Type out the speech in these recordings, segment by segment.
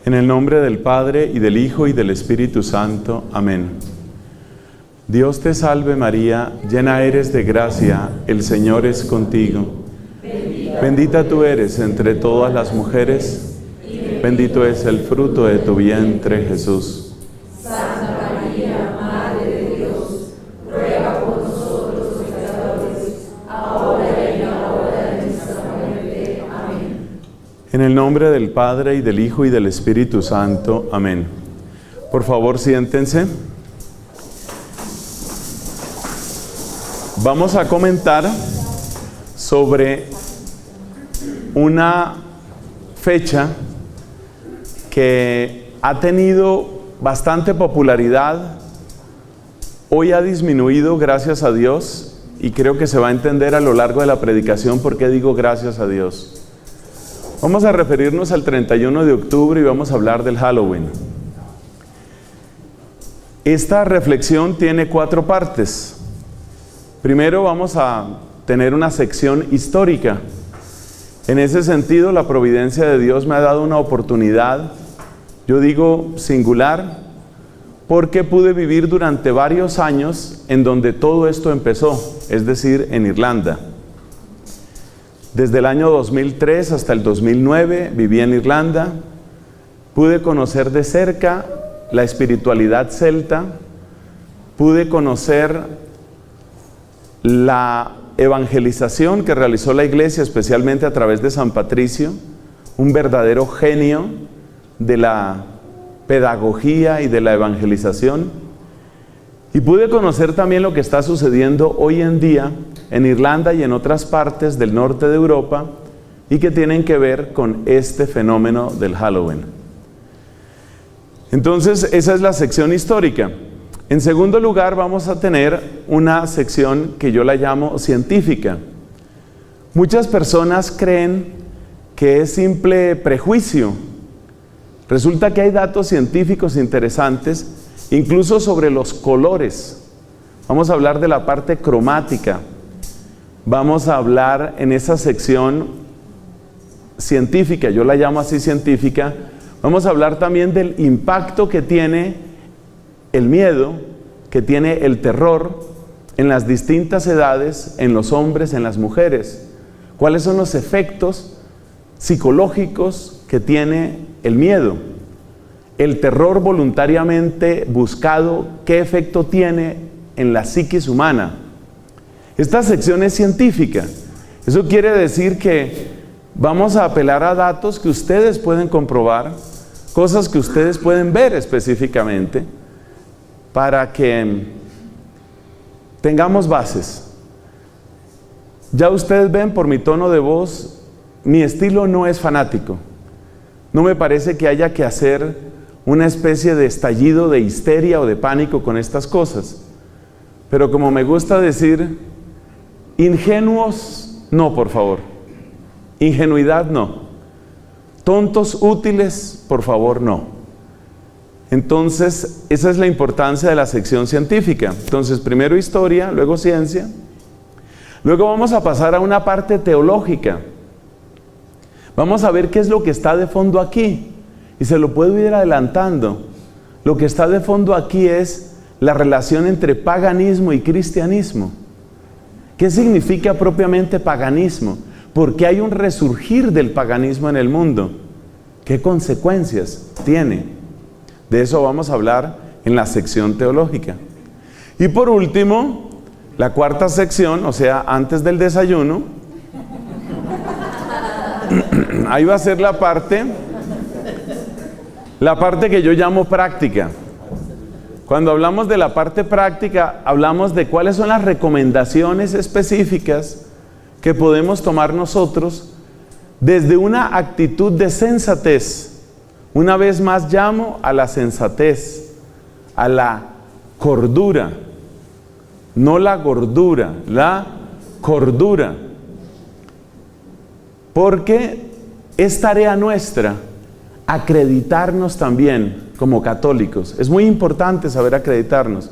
En el nombre del Padre, y del Hijo, y del Espíritu Santo. Amén. Dios te salve María, llena eres de gracia, el Señor es contigo. Bendita tú eres entre todas las mujeres, bendito es el fruto de tu vientre, Jesús. Santa María, Madre de Dios, ruega por nosotros pecadores, ahora y en la hora de nuestra muerte. Amén. En el nombre del Padre, y del Hijo, y del Espíritu Santo. Amén. Por favor, siéntense. Vamos a comentar sobre una fecha que ha tenido bastante popularidad. Hoy ha disminuido, gracias a Dios, y creo que se va a entender a lo largo de la predicación por qué digo gracias a Dios. Vamos a referirnos al 31 de octubre y vamos a hablar del Halloween. Esta reflexión tiene 4 partes. Primero vamos a tener una sección histórica. En ese sentido, la providencia de Dios me ha dado una oportunidad, yo digo singular, porque pude vivir durante varios años en donde todo esto empezó, es decir, en Irlanda. Desde el año 2003 hasta el 2009 viví en Irlanda, pude conocer de cerca la espiritualidad celta, pude conocer la evangelización que realizó la iglesia, especialmente a través de San Patricio, un verdadero genio de la pedagogía y de la evangelización. Y pude conocer también lo que está sucediendo hoy en día en Irlanda y en otras partes del norte de Europa, y que tienen que ver con este fenómeno del Halloween. Entonces, esa es la sección histórica. En segundo lugar, vamos a tener una sección que yo la llamo científica. Muchas personas creen que es simple prejuicio. Resulta que hay datos científicos interesantes, incluso sobre los colores. Vamos a hablar de la parte cromática. Vamos a hablar en esa sección científica, yo la llamo así científica. Vamos a hablar también del impacto que tiene el miedo, que tiene el terror en las distintas edades, en los hombres, en las mujeres. ¿Cuáles son los efectos psicológicos que tiene el miedo? El terror voluntariamente buscado, ¿qué efecto tiene en la psiquis humana? Esta sección es científica. Eso quiere decir que vamos a apelar a datos que ustedes pueden comprobar, cosas que ustedes pueden ver específicamente, para que tengamos bases. Ya ustedes ven por mi tono de voz, mi estilo no es fanático. No me parece que haya que hacer una especie de estallido de histeria o de pánico con estas cosas. Pero como me gusta decir, ingenuos no, por favor. Ingenuidad no. Tontos útiles, por favor, no. Entonces, esa es la importancia de la sección científica. Entonces, primero historia, luego ciencia. Luego vamos a pasar a una parte teológica. Vamos a ver qué es lo que está de fondo aquí. Y se lo puedo ir adelantando. Lo que está de fondo aquí es la relación entre paganismo y cristianismo. ¿Qué significa propiamente paganismo? ¿Por qué hay un resurgir del paganismo en el mundo? ¿Qué consecuencias tiene? De eso vamos a hablar en la sección teológica. Y por último, la cuarta sección, o sea, antes del desayuno, ahí va a ser la parte que yo llamo práctica. Cuando hablamos de la parte práctica, hablamos de cuáles son las recomendaciones específicas que podemos tomar nosotros desde una actitud de sensatez. Una vez más llamo a la sensatez, a la cordura, no la gordura, la cordura. Porque es tarea nuestra acreditarnos también como católicos. Es muy importante saber acreditarnos.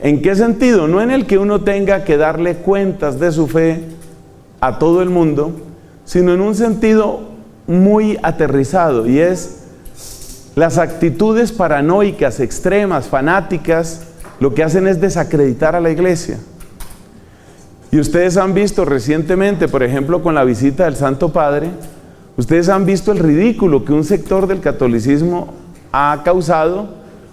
¿En qué sentido? No en el que uno tenga que darle cuentas de su fe a todo el mundo, sino en un sentido muy aterrizado, y es Las actitudes paranoicas, extremas, fanáticas, lo que hacen es desacreditar a la iglesia. Y ustedes han visto recientemente, por ejemplo, con la visita del Santo Padre, ustedes han visto el ridículo que un sector del catolicismo ha causado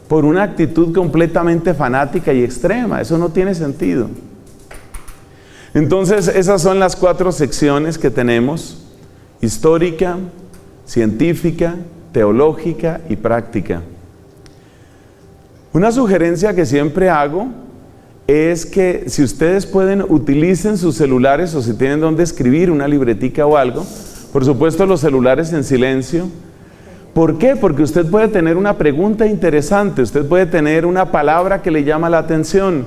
por una actitud completamente fanática y extrema. Eso no tiene sentido. Entonces, esas son las 4 secciones que tenemos: histórica, científica, teológica y práctica. Una sugerencia que siempre hago es que si ustedes pueden, utilicen sus celulares, o si tienen donde escribir, una libretica o algo. Por supuesto, los celulares en silencio. ¿Por qué? Porque usted puede tener una pregunta interesante, usted puede tener una palabra que le llama la atención.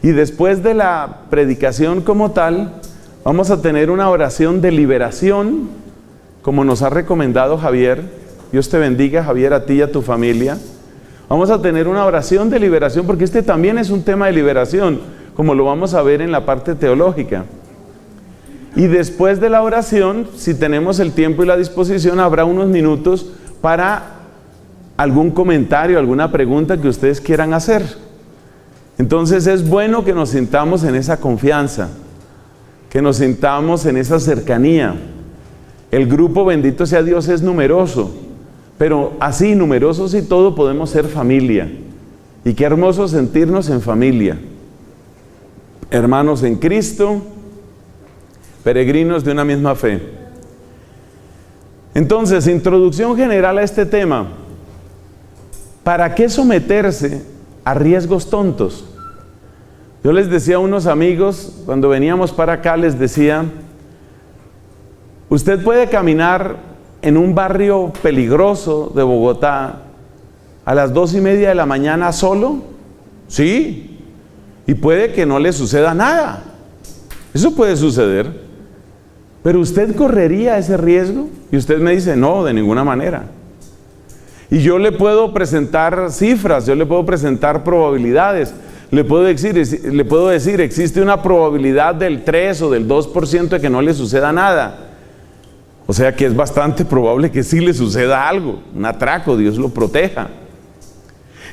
Y después de la predicación como tal, vamos a tener una oración de liberación, como nos ha recomendado Javier. Dios te bendiga, Javier, a ti y a tu familia. Vamos a tener una oración de liberación, porque este también es un tema de liberación, como lo vamos a ver en la parte teológica. Y después de la oración, si tenemos el tiempo y la disposición, habrá unos minutos para algún comentario, alguna pregunta que ustedes quieran hacer. Entonces es bueno que nos sintamos en esa confianza, que nos sintamos en esa cercanía. El grupo, bendito sea Dios, es numeroso, pero así, numerosos y todo, podemos ser familia. Y qué hermoso sentirnos en familia. Hermanos en Cristo, peregrinos de una misma fe. Entonces, introducción general a este tema. ¿Para qué someterse a riesgos tontos? Yo les decía a unos amigos, cuando veníamos para acá, les decía: usted puede caminar en un barrio peligroso de Bogotá a las 2:30 de la mañana solo, sí, y puede que no le suceda nada. Eso puede suceder, pero usted correría ese riesgo. Y usted me dice: no, de ninguna manera. Y yo le puedo presentar cifras, yo le puedo presentar probabilidades. Le puedo decir, existe una probabilidad del 3 o del 2% de que no le suceda nada. O sea que es bastante probable que sí le suceda algo, un atraco, Dios lo proteja.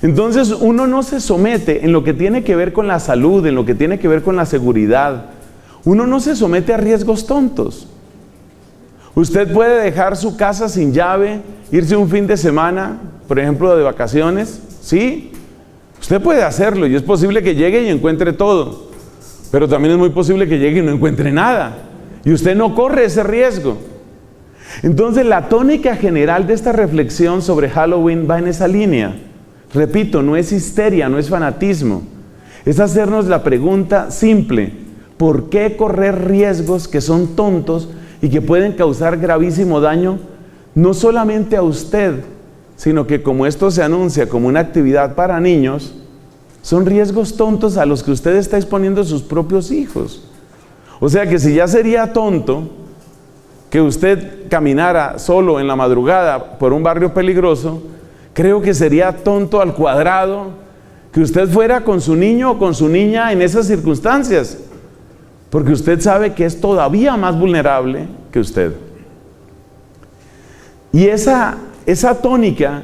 Entonces uno no se somete en lo que tiene que ver con la salud, en lo que tiene que ver con la seguridad. Uno no se somete a riesgos tontos. Usted puede dejar su casa sin llave, irse un fin de semana, por ejemplo, de vacaciones, ¿sí? Usted puede hacerlo y es posible que llegue y encuentre todo, pero también es muy posible que llegue y no encuentre nada, y usted no corre ese riesgo. Entonces la tónica general de esta reflexión sobre Halloween va en esa línea. Repito, no es histeria, no es fanatismo, es hacernos la pregunta simple: ¿por qué correr riesgos que son tontos y que pueden causar gravísimo daño, no solamente a usted, sino que, como esto se anuncia como una actividad para niños, son riesgos tontos a los que usted está exponiendo a sus propios hijos? O sea que si ya sería tonto que usted caminara solo en la madrugada por un barrio peligroso, creo que sería tonto al cuadrado que usted fuera con su niño o con su niña en esas circunstancias, porque usted sabe que es todavía más vulnerable que usted. Y esa tónica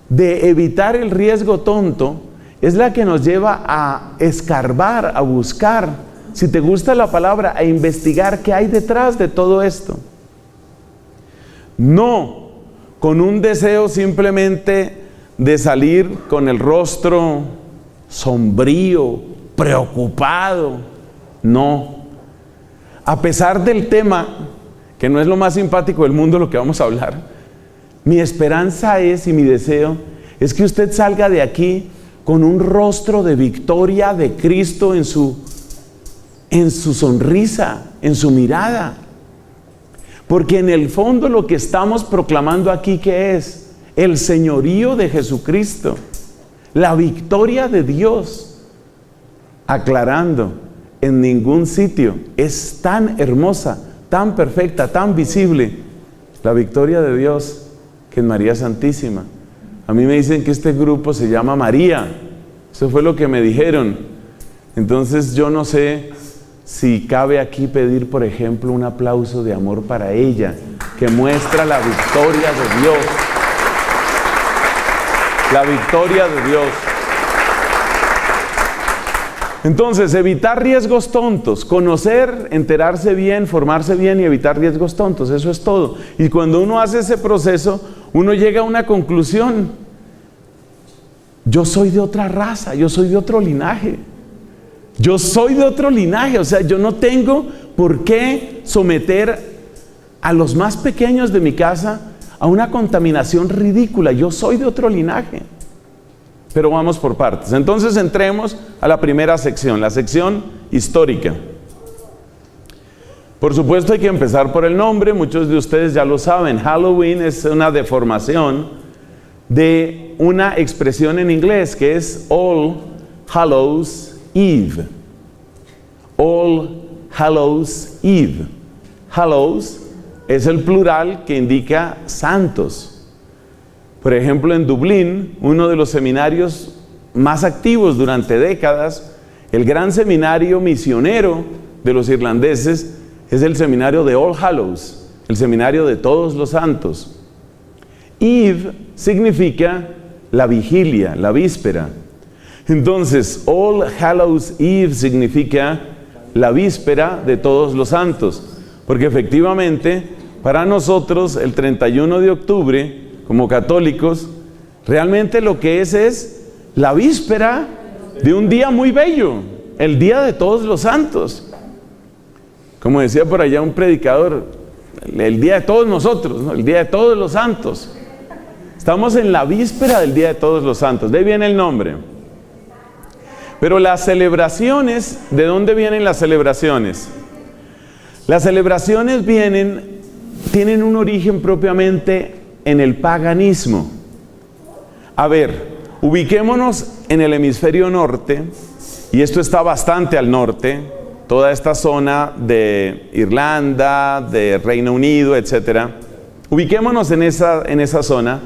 de evitar el riesgo tonto es la que nos lleva a escarbar, a buscar, si te gusta la palabra, a investigar qué hay detrás de todo esto. No con un deseo simplemente de salir con el rostro sombrío, preocupado. No. A pesar del tema, que no es lo más simpático del mundo lo que vamos a hablar, mi esperanza es, y mi deseo, es que usted salga de aquí con un rostro de victoria de Cristo en su sonrisa, en su mirada. Porque en el fondo lo que estamos proclamando aquí, ¿qué es? El señorío de Jesucristo, la victoria de Dios. Aclarando, en ningún sitio es tan hermosa, tan perfecta, tan visible la victoria de Dios que en María Santísima. A mí me dicen que este grupo se llama María. Eso fue lo que me dijeron. Entonces yo no sé si cabe aquí pedir, por ejemplo, un aplauso de amor para ella, que muestra la victoria de Dios. la victoria de Dios. Entonces, evitar riesgos tontos, conocer, enterarse bien, formarse bien y evitar riesgos tontos, eso es todo. Y cuando uno hace ese proceso, uno llega a una conclusión. Yo soy de otra raza, yo soy de otro linaje. Yo soy de otro linaje, o sea, yo no tengo por qué someter a los más pequeños de mi casa a una contaminación ridícula. Yo soy de otro linaje. Pero vamos por partes. Entonces entremos a la primera sección, la sección histórica. Por supuesto hay que empezar por el nombre, muchos de ustedes ya lo saben. Halloween es una deformación de una expresión en inglés que es All Hallows Eve. All Hallows Eve. Hallows es el plural que indica santos. Por ejemplo, en Dublín, uno de los seminarios más activos durante décadas, el gran seminario misionero de los irlandeses, es el seminario de All Hallows, el seminario de todos los santos. Eve significa la vigilia, la víspera. Entonces, All Hallows Eve significa la víspera de todos los santos, porque efectivamente, para nosotros, el 31 de octubre, como católicos, realmente lo que es la víspera de un día muy bello, el día de todos los santos. Como decía por allá un predicador, el día de todos nosotros, ¿no? El día de todos los santos. Estamos en la víspera del día de todos los santos, de ahí viene el nombre. Pero las celebraciones, ¿de dónde vienen las celebraciones? Las celebraciones tienen un origen propiamente en el paganismo. A ver, ubiquémonos en el hemisferio norte, y esto está bastante al norte, toda esta zona de Irlanda, de Reino Unido, etc. Ubiquémonos en esa zona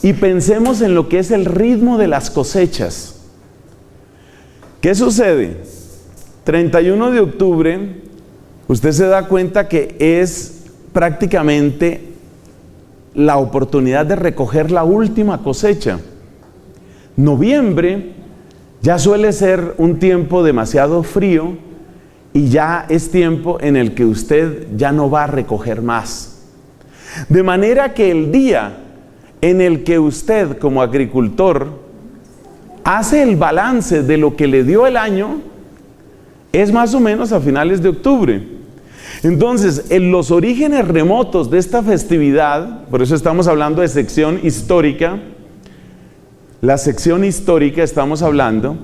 y pensemos en lo que es el ritmo de las cosechas. ¿Qué sucede? 31 de octubre, usted se da cuenta que es prácticamente la oportunidad de recoger la última cosecha. Noviembre ya suele ser un tiempo demasiado frío y ya es tiempo en el que usted ya no va a recoger más. De manera que el día en el que usted como agricultor hace el balance de lo que le dio el año es más o menos a finales de octubre. Entonces, en los orígenes remotos de esta festividad, por eso estamos hablando de sección histórica, la sección histórica estamos hablando,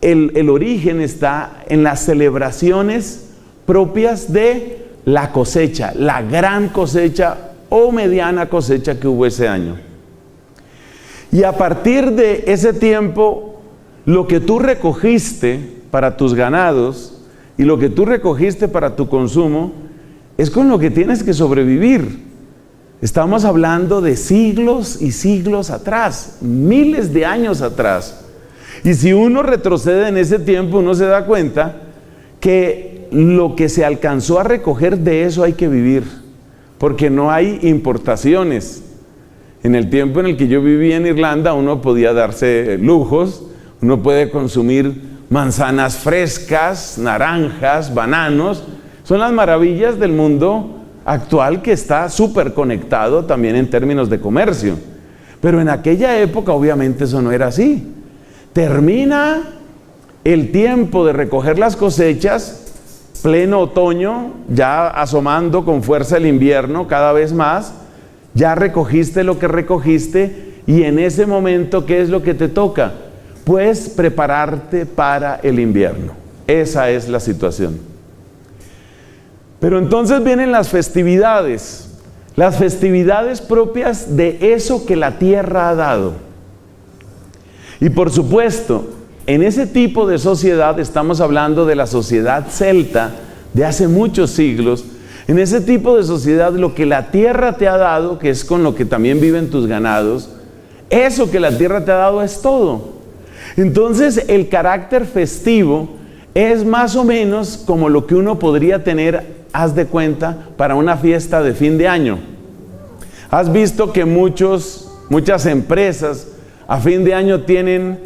el origen está en las celebraciones propias de la cosecha, la gran cosecha o mediana cosecha que hubo ese año. Y a partir de ese tiempo, lo que tú recogiste para tus ganados y lo que tú recogiste para tu consumo, es con lo que tienes que sobrevivir. Estamos hablando de siglos y siglos atrás, miles de años atrás. Y si uno retrocede en ese tiempo, uno se da cuenta que lo que se alcanzó a recoger de eso hay que vivir, porque no hay importaciones. En el tiempo en el que yo vivía en Irlanda, uno podía darse lujos, uno puede consumir manzanas frescas, naranjas, bananos. Son las maravillas del mundo actual que está súper conectado también en términos de comercio. Pero en aquella época obviamente eso no era así. Termina el tiempo de recoger las cosechas, pleno otoño, ya asomando con fuerza el invierno cada vez más, ya recogiste lo que recogiste y en ese momento, ¿qué es lo que te toca? Pues prepararte para el invierno. Esa es la situación. Pero entonces vienen las festividades propias de eso que la tierra ha dado. Y por supuesto, en ese tipo de sociedad, estamos hablando de la sociedad celta de hace muchos siglos, en ese tipo de sociedad lo que la tierra te ha dado, que es con lo que también viven tus ganados, eso que la tierra te ha dado es todo. Entonces el carácter festivo es más o menos como lo que uno podría tener, haz de cuenta, para una fiesta de fin de año. Has visto que muchas empresas a fin de año tienen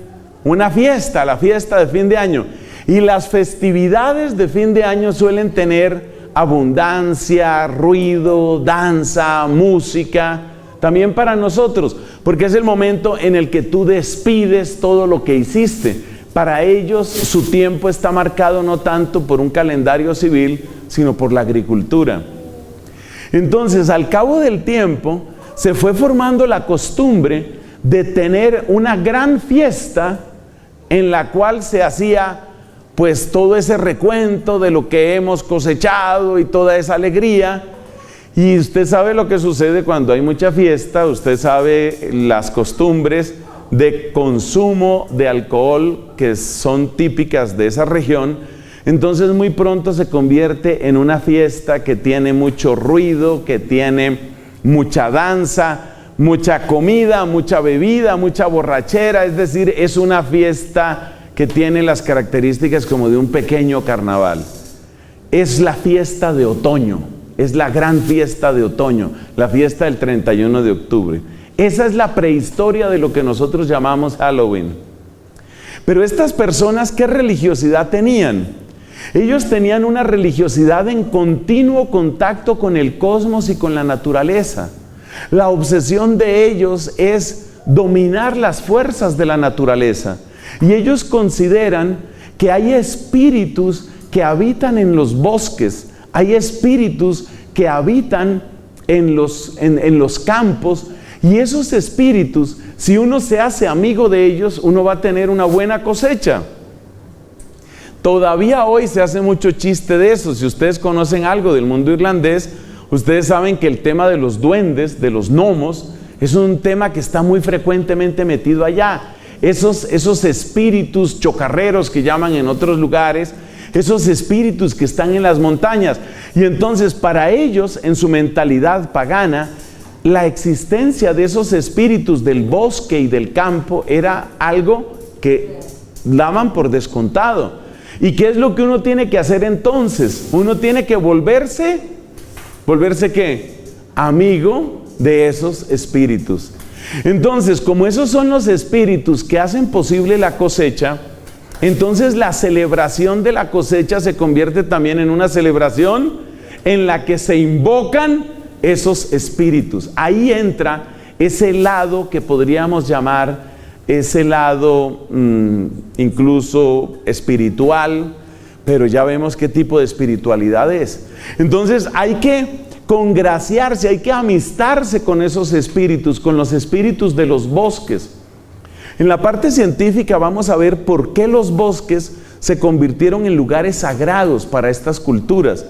una fiesta, la fiesta de fin de año. Y las festividades de fin de año suelen tener abundancia, ruido, danza, música, también para nosotros, porque es el momento en el que tú despides todo lo que hiciste. Para ellos su tiempo está marcado no tanto por un calendario civil, sino por la agricultura. Entonces, al cabo del tiempo, se fue formando la costumbre de tener una gran fiesta en la cual se hacía pues todo ese recuento de lo que hemos cosechado y toda esa alegría. Y usted sabe lo que sucede cuando hay mucha fiesta, usted sabe las costumbres de consumo de alcohol que son típicas de esa región. Entonces muy pronto se convierte en una fiesta que tiene mucho ruido, que tiene mucha danza, mucha comida, mucha bebida, mucha borrachera. Es decir, es una fiesta que tiene las características como de un pequeño carnaval. Es la fiesta de otoño, es la gran fiesta de otoño, la fiesta del 31 de octubre. Esa es la prehistoria de lo que nosotros llamamos Halloween. Pero estas personas, ¿qué religiosidad tenían? Ellos tenían una religiosidad en continuo contacto con el cosmos y con la naturaleza. La obsesión de ellos es dominar las fuerzas de la naturaleza. Y ellos consideran que hay espíritus que habitan en los bosques, hay espíritus que habitan en los campos, y esos espíritus, si uno se hace amigo de ellos, uno va a tener una buena cosecha. Todavía hoy se hace mucho chiste de eso. Si ustedes conocen algo del mundo irlandés, ustedes saben que el tema de los duendes, de los gnomos, es un tema que está muy frecuentemente metido allá. Esos espíritus chocarreros que llaman en otros lugares, esos espíritus que están en las montañas. Y entonces para ellos, en su mentalidad pagana, la existencia de esos espíritus del bosque y del campo era algo que daban por descontado. ¿Y qué es lo que uno tiene que hacer entonces? Uno tiene que volverse ¿qué? Amigo de esos espíritus. Entonces, como esos son los espíritus que hacen posible la cosecha, entonces la celebración de la cosecha se convierte también en una celebración en la que se invocan esos espíritus. Ahí entra ese lado que podríamos llamar ese lado incluso espiritual, pero ya vemos qué tipo de espiritualidad es. Entonces hay que congraciarse, hay que amistarse con esos espíritus, con los espíritus de los bosques. En la parte científica vamos a ver por qué los bosques se convirtieron en lugares sagrados para estas culturas.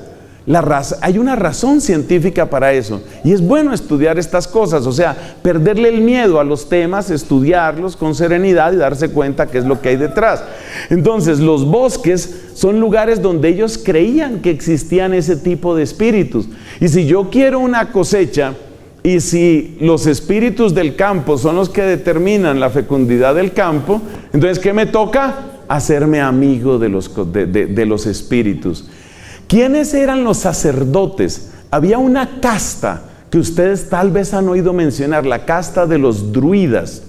Hay una razón científica para eso, y es bueno estudiar estas cosas, o sea, perderle el miedo a los temas, estudiarlos con serenidad y darse cuenta qué es lo que hay detrás. Entonces, los bosques son lugares donde ellos creían que existían ese tipo de espíritus. Y si yo quiero una cosecha, y si los espíritus del campo son los que determinan la fecundidad del campo, entonces ¿qué me toca? Hacerme amigo de los espíritus. ¿Quiénes eran los sacerdotes? Había una casta que ustedes tal vez han oído mencionar, la casta de los druidas.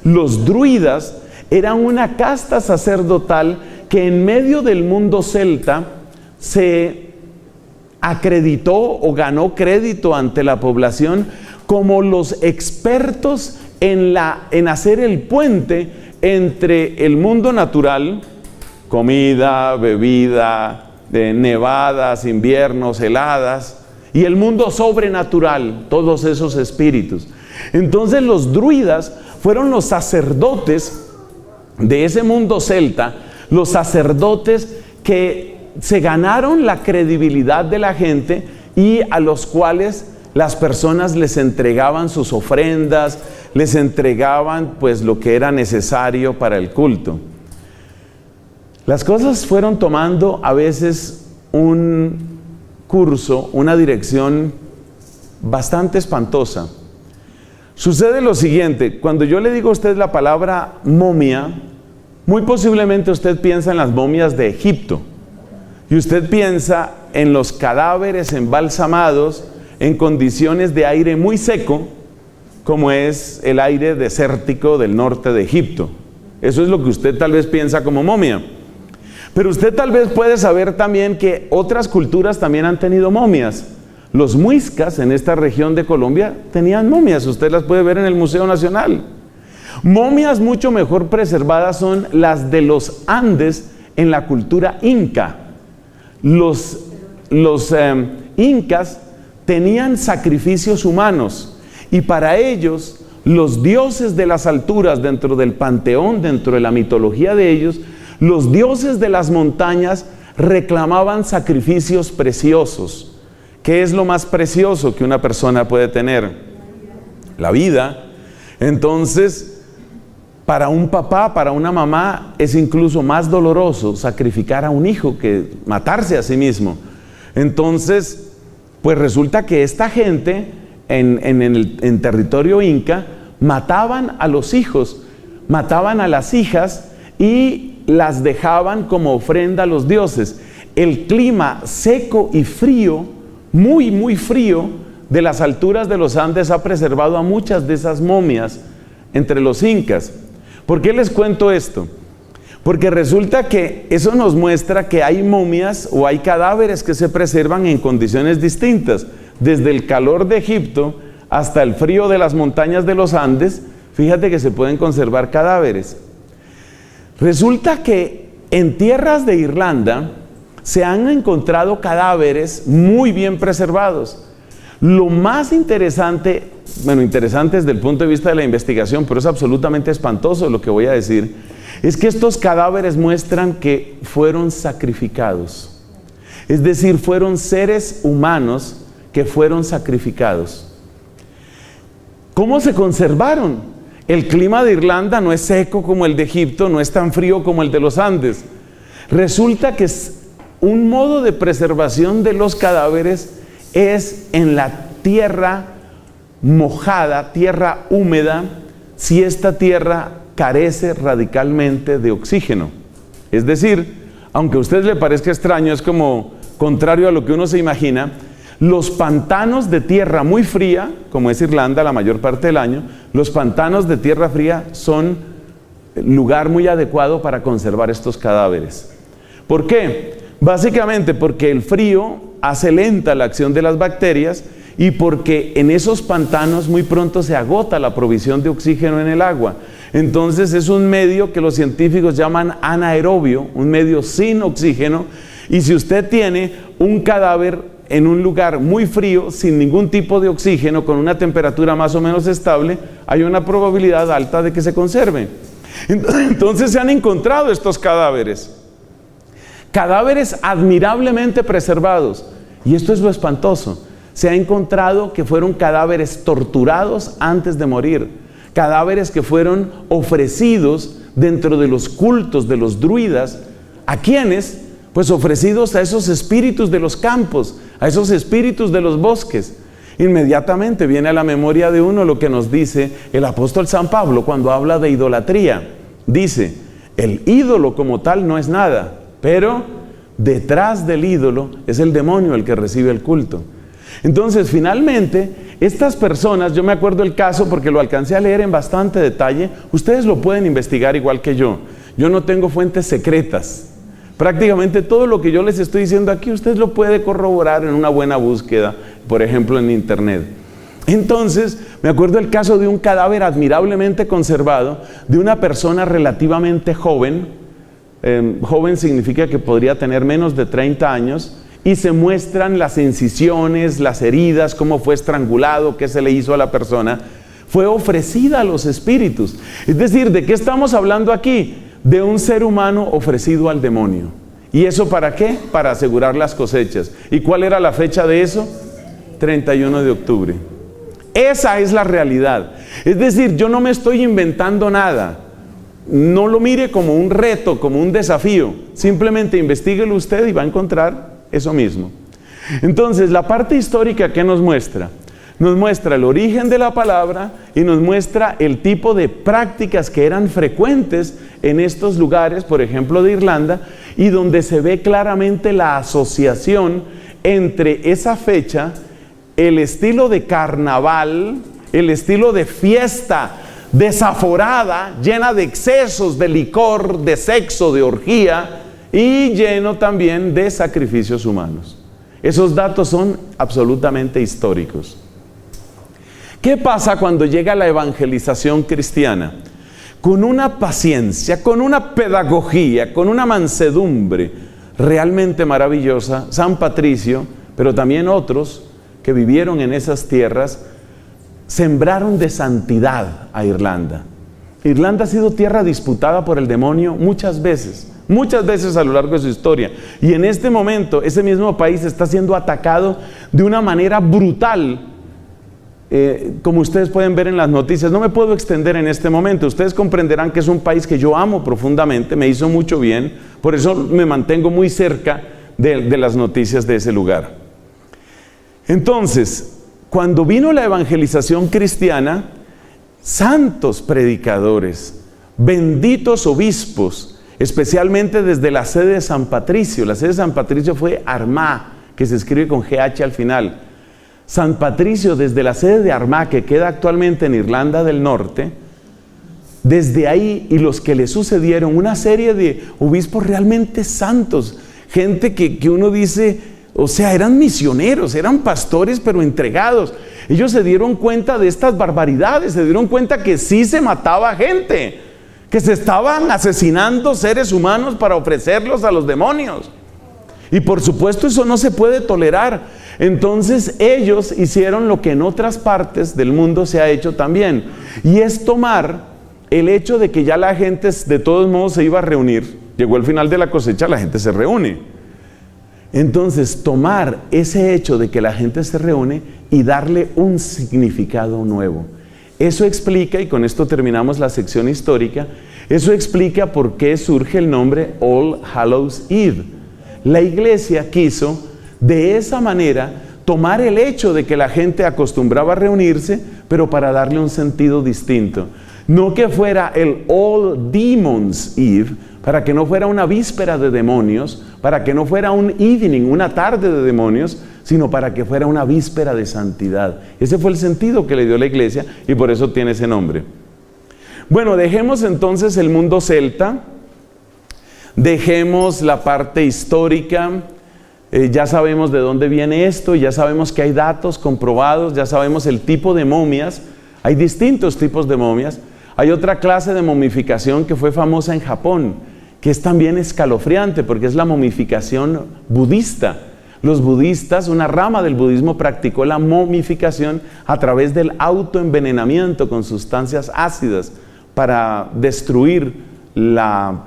Los druidas eran una casta sacerdotal que en medio del mundo celta se acreditó o ganó crédito ante la población como los expertos en hacer el puente entre el mundo natural, comida, bebida, de nevadas, inviernos, heladas, y el mundo sobrenatural, todos esos espíritus. Entonces los druidas fueron los sacerdotes de ese mundo celta, los sacerdotes que se ganaron la credibilidad de la gente y a los cuales las personas les entregaban sus ofrendas, les entregaban pues lo que era necesario para el culto. Las cosas fueron tomando a veces un curso, una dirección bastante espantosa. Sucede lo siguiente: cuando yo le digo a usted la palabra momia, muy posiblemente usted piensa en las momias de Egipto, y usted piensa en los cadáveres embalsamados en condiciones de aire muy seco, como es el aire desértico del norte de Egipto. Eso es lo que usted tal vez piensa como momia. Pero usted tal vez puede saber también que otras culturas también han tenido momias. Los muiscas en esta región de Colombia tenían momias, usted las puede ver en el Museo Nacional. Momias mucho mejor preservadas son las de los Andes en la cultura inca. Los incas tenían sacrificios humanos y para ellos los dioses de las alturas dentro del panteón, dentro de la mitología de ellos, los dioses de las montañas reclamaban sacrificios preciosos. ¿Qué es lo más precioso que una persona puede tener? La vida. Entonces, para un papá, para una mamá, es incluso más doloroso sacrificar a un hijo que matarse a sí mismo. Entonces, pues resulta que esta gente en territorio inca mataban a los hijos, mataban a las hijas y las dejaban como ofrenda a los dioses. El clima seco y frío, muy frío, de las alturas de los Andes ha preservado a muchas de esas momias entre los incas. ¿Por qué les cuento esto? Porque resulta que eso nos muestra que hay momias o hay cadáveres que se preservan en condiciones distintas. Desde el calor de Egipto hasta el frío de las montañas de los Andes, fíjate que se pueden conservar cadáveres. Resulta que en tierras de Irlanda se han encontrado cadáveres muy bien preservados. Lo más interesante, interesante desde el punto de vista de la investigación, pero es absolutamente espantoso lo que voy a decir, es que estos cadáveres muestran que fueron sacrificados. Es decir, fueron seres humanos que fueron sacrificados. ¿Cómo se conservaron? El clima de Irlanda no es seco como el de Egipto, no es tan frío como el de los Andes. Resulta que un modo de preservación de los cadáveres es en la tierra mojada, tierra húmeda, si esta tierra carece radicalmente de oxígeno. Es decir, aunque a usted le parezca extraño, es como contrario a lo que uno se imagina, los pantanos de tierra muy fría, como es Irlanda la mayor parte del año, los pantanos de tierra fría son lugar muy adecuado para conservar estos cadáveres. ¿Por qué? Básicamente porque el frío hace lenta la acción de las bacterias y porque en esos pantanos muy pronto se agota la provisión de oxígeno en el agua. Entonces es un medio que los científicos llaman anaerobio, un medio sin oxígeno, y si usted tiene un cadáver en un lugar muy frío, sin ningún tipo de oxígeno, con una temperatura más o menos estable, hay una probabilidad alta de que se conserve. Entonces se han encontrado estos cadáveres. Cadáveres admirablemente preservados. Y esto es lo espantoso. Se ha encontrado que fueron cadáveres torturados antes de morir. Cadáveres que fueron ofrecidos dentro de los cultos de los druidas. ¿A quiénes? Pues ofrecidos a esos espíritus de los campos, a esos espíritus de los bosques. Inmediatamente viene a la memoria de uno lo que nos dice el apóstol San Pablo cuando habla de idolatría. Dice, el ídolo como tal no es nada, pero detrás del ídolo es el demonio el que recibe el culto. Entonces, finalmente, estas personas, yo me acuerdo el caso porque lo alcancé a leer en bastante detalle, ustedes lo pueden investigar igual que yo. Yo no tengo fuentes secretas. Prácticamente todo lo que yo les estoy diciendo aquí, usted lo puede corroborar en una buena búsqueda, por ejemplo, en internet. Entonces, me acuerdo el caso de un cadáver admirablemente conservado, de una persona relativamente joven. Joven significa que podría tener menos de 30 años, y se muestran las incisiones, las heridas, cómo fue estrangulado, qué se le hizo a la persona. Fue ofrecida a los espíritus. Es decir, ¿de qué estamos hablando aquí? De un ser humano ofrecido al demonio. ¿Y eso para qué? Para asegurar las cosechas. ¿Y cuál era la fecha de eso? 31 de octubre. Esa es la realidad. Es decir, yo no me estoy inventando nada. No lo mire como un reto, como un desafío. Simplemente investíguelo usted y va a encontrar eso mismo. Entonces, la parte histórica, ¿qué nos muestra? Nos muestra el origen de la palabra y nos muestra el tipo de prácticas que eran frecuentes en estos lugares, por ejemplo de Irlanda, y donde se ve claramente la asociación entre esa fecha, el estilo de carnaval, el estilo de fiesta desaforada, llena de excesos, de licor, de sexo, de orgía y lleno también de sacrificios humanos. Esos datos son absolutamente históricos. ¿Qué pasa cuando llega la evangelización cristiana? Con una paciencia, con una pedagogía, con una mansedumbre realmente maravillosa, San Patricio, pero también otros que vivieron en esas tierras, sembraron de santidad a Irlanda. Irlanda ha sido tierra disputada por el demonio muchas veces a lo largo de su historia. Y en este momento, ese mismo país está siendo atacado de una manera brutal. Como ustedes pueden ver en las noticias, no me puedo extender en este momento. Ustedes comprenderán que es un país que yo amo profundamente, me hizo mucho bien, por eso me mantengo muy cerca de las noticias de ese lugar. Entonces, cuando vino la evangelización cristiana, santos predicadores, benditos obispos, especialmente desde la sede de San Patricio. La sede de San Patricio fue Armagh, que se escribe con GH al final. San Patricio, desde la sede de Armagh, que queda actualmente en Irlanda del Norte, desde ahí y los que le sucedieron, una serie de obispos realmente santos, gente que uno dice, o sea, eran misioneros, eran pastores, pero entregados. Ellos se dieron cuenta de estas barbaridades, se dieron cuenta que sí se mataba gente, que se estaban asesinando seres humanos para ofrecerlos a los demonios. Y por supuesto eso no se puede tolerar. Entonces ellos hicieron lo que en otras partes del mundo se ha hecho también, y es tomar el hecho de que ya la gente de todos modos se iba a reunir. Llegó el final de la cosecha, la gente se reúne. Entonces tomar ese hecho de que la gente se reúne y darle un significado nuevo. Eso explica, y con esto terminamos la sección histórica, eso explica por qué surge el nombre All Hallows Eve. La iglesia quiso de esa manera tomar el hecho de que la gente acostumbraba a reunirse, pero para darle un sentido distinto. No que fuera el All Demons Eve, para que no fuera una víspera de demonios, para que no fuera un evening, una tarde de demonios, sino para que fuera una víspera de santidad. Ese fue el sentido que le dio la iglesia y por eso tiene ese nombre. Bueno, dejemos entonces el mundo celta, dejemos la parte histórica. Ya sabemos de dónde viene esto, ya sabemos que hay datos comprobados, ya sabemos el tipo de momias. Hay distintos tipos de momias. Hay otra clase de momificación que fue famosa en Japón, que es también escalofriante porque es la momificación budista. Los budistas, una rama del budismo, practicó la momificación a través del autoenvenenamiento con sustancias ácidas para destruir la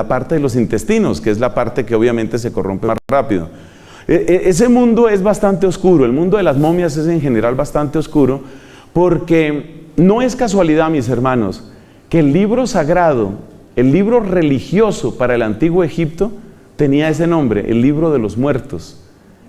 parte de los intestinos, que es la parte que obviamente se corrompe más rápido. Ese mundo es bastante oscuro, el mundo de las momias es en general bastante oscuro, porque no es casualidad, mis hermanos, que el libro sagrado, el libro religioso para el antiguo Egipto, tenía ese nombre, el libro de los muertos.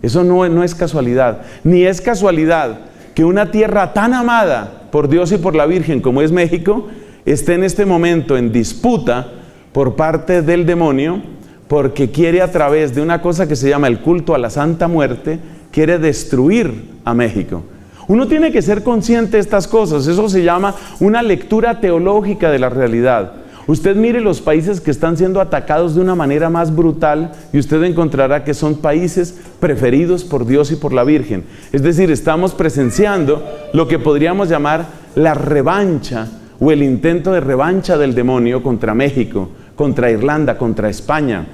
Eso no es casualidad, ni es casualidad que una tierra tan amada por Dios y por la Virgen como es México, esté en este momento en disputa por parte del demonio, porque quiere, a través de una cosa que se llama el culto a la Santa Muerte, quiere destruir a México. Uno tiene que ser consciente de estas cosas. Eso se llama una lectura teológica de la realidad. Usted mire los países que están siendo atacados de una manera más brutal y usted encontrará que son países preferidos por Dios y por la Virgen. Es decir, estamos presenciando lo que podríamos llamar la revancha o el intento de revancha del demonio contra México, contra Irlanda, contra España.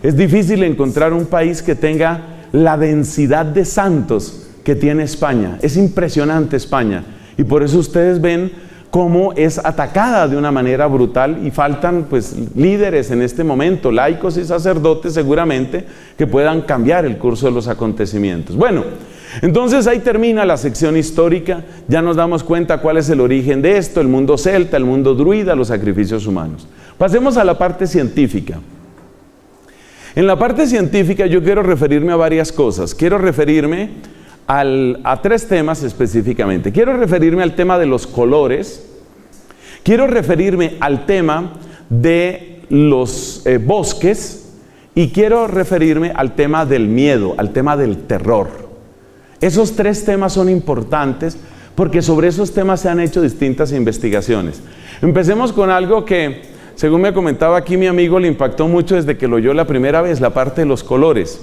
Es difícil encontrar un país que tenga la densidad de santos que tiene España. Es impresionante España, y por eso ustedes ven cómo es atacada de una manera brutal, y faltan pues líderes en este momento, laicos y sacerdotes seguramente, que puedan cambiar el curso de los acontecimientos. Bueno, entonces ahí termina la sección histórica. Ya nos damos cuenta cuál es el origen de esto, el mundo celta, el mundo druida, los sacrificios humanos. Pasemos a la parte científica. En la parte científica yo quiero referirme a varias cosas. Quiero referirme a tres temas específicamente. Quiero referirme al tema de los colores. Quiero referirme al tema de los bosques. Y quiero referirme al tema del miedo, al tema del terror. Esos tres temas son importantes porque sobre esos temas se han hecho distintas investigaciones. Empecemos con algo que, según me comentaba aquí mi amigo, le impactó mucho desde que lo oyó la primera vez, la parte de los colores.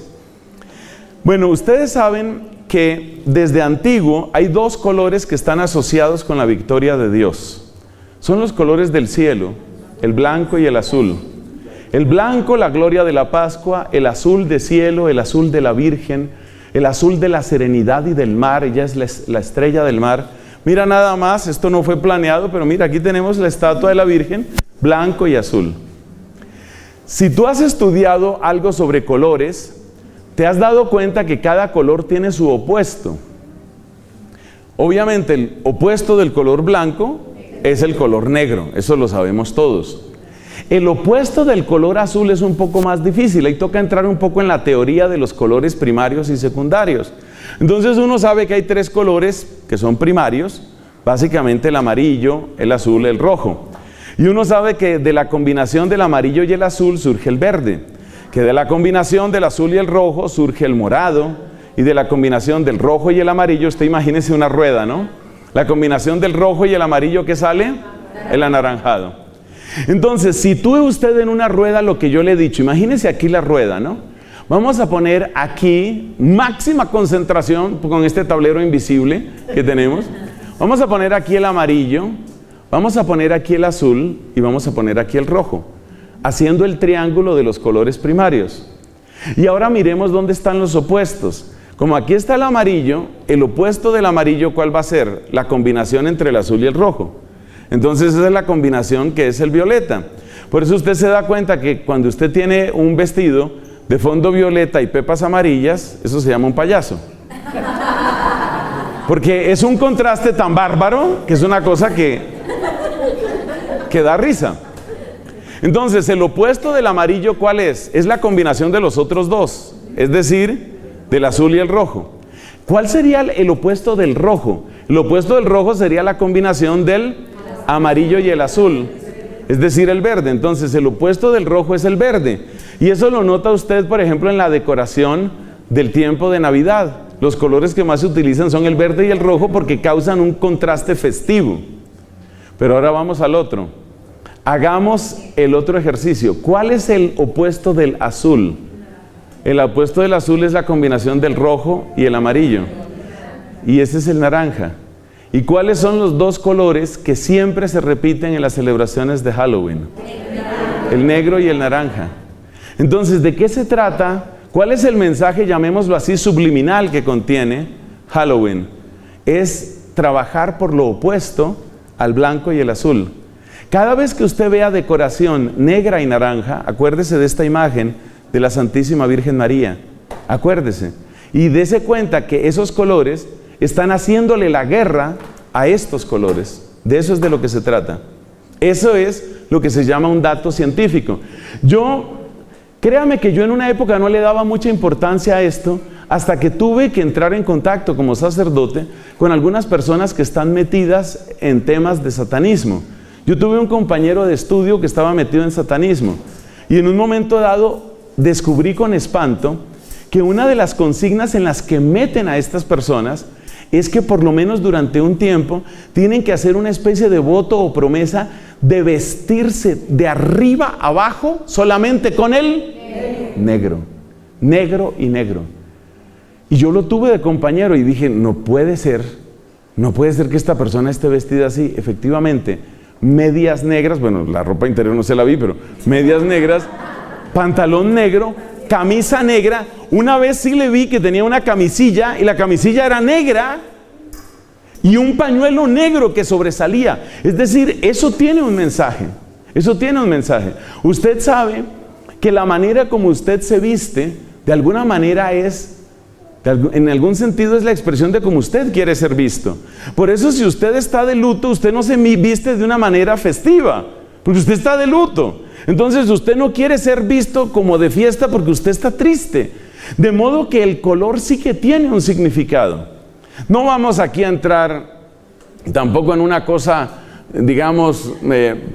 Bueno, ustedes saben que desde antiguo hay dos colores que están asociados con la victoria de Dios. Son los colores del cielo, el blanco y el azul. El blanco, la gloria de la Pascua; el azul de cielo, el azul de la Virgen, el azul de la serenidad y del mar. Ella es la estrella del mar. Mira nada más, esto no fue planeado, pero mira, aquí tenemos la estatua de la Virgen, blanco y azul. Si tú has estudiado algo sobre colores, te has dado cuenta que cada color tiene su opuesto. Obviamente el opuesto del color blanco es el color negro, eso lo sabemos todos. El opuesto del color azul es un poco más difícil, ahí toca entrar un poco en la teoría de los colores primarios y secundarios. Entonces uno sabe que hay tres colores que son primarios, básicamente el amarillo, el azul, el rojo. Y uno sabe que de la combinación del amarillo y el azul surge el verde, que de la combinación del azul y el rojo surge el morado, y de la combinación del rojo y el amarillo, usted imagínese una rueda, ¿no? La combinación del rojo y el amarillo, ¿qué sale? El anaranjado. Entonces, si tuve usted en una rueda lo que yo le he dicho, imagínese aquí la rueda, ¿no? Vamos a poner aquí máxima concentración con este tablero invisible que tenemos. Vamos a poner aquí el amarillo, vamos a poner aquí el azul y vamos a poner aquí el rojo, haciendo el triángulo de los colores primarios. Y ahora miremos dónde están los opuestos. Como aquí está el amarillo, el opuesto del amarillo, ¿cuál va a ser? La combinación entre el azul y el rojo. Entonces esa es la combinación que es el violeta. Por eso usted se da cuenta que cuando usted tiene un vestido de fondo violeta y pepas amarillas, eso se llama un payaso. Porque es un contraste tan bárbaro que es una cosa que da risa. Entonces el opuesto del amarillo, ¿cuál es? Es la combinación de los otros dos, es decir, del azul y el rojo. ¿Cuál sería el opuesto del rojo? El opuesto del rojo sería la combinación del amarillo y el azul, es decir, el verde. Entonces el opuesto del rojo es el verde, y eso lo nota usted, por ejemplo, en la decoración del tiempo de Navidad. Los colores que más se utilizan son el verde y el rojo porque causan un contraste festivo. Pero ahora vamos al otro. Hagamos el otro ejercicio. ¿Cuál es el opuesto del azul? El opuesto del azul es la combinación del rojo y el amarillo, y ese es el naranja. ¿Y cuáles son los dos colores que siempre se repiten en las celebraciones de Halloween? El negro y el naranja. Entonces, ¿de qué se trata? ¿Cuál es el mensaje, llamémoslo así, subliminal que contiene Halloween? Es trabajar por lo opuesto al blanco y el azul. Cada vez que usted vea decoración negra y naranja, acuérdese de esta imagen de la Santísima Virgen María. Acuérdese. Y dése cuenta que esos colores están haciéndole la guerra a estos colores. De eso es de lo que se trata. Eso es lo que se llama un dato científico. Créame que yo en una época no le daba mucha importancia a esto, hasta que tuve que entrar en contacto como sacerdote con algunas personas que están metidas en temas de satanismo. Yo tuve un compañero de estudio que estaba metido en satanismo, y en un momento dado descubrí con espanto que una de las consignas en las que meten a estas personas es que por lo menos durante un tiempo tienen que hacer una especie de voto o promesa de vestirse de arriba a abajo solamente con el negro. Negro y negro. Y yo lo tuve de compañero y dije, no puede ser que esta persona esté vestida así. Efectivamente, medias negras, bueno, la ropa interior no se la vi, pero medias negras, pantalón negro, camisa negra. Una vez sí le vi que tenía una camisilla, y la camisilla era negra, y un pañuelo negro que sobresalía. Es decir, eso tiene un mensaje. Eso tiene un mensaje. Usted sabe que la manera como usted se viste, de alguna manera en algún sentido es la expresión de cómo usted quiere ser visto. Por eso, si usted está de luto, usted no se viste de una manera festiva, porque usted está de luto. Entonces usted no quiere ser visto como de fiesta porque usted está triste. De modo que el color sí que tiene un significado. No vamos aquí a entrar tampoco en una cosa, digamos,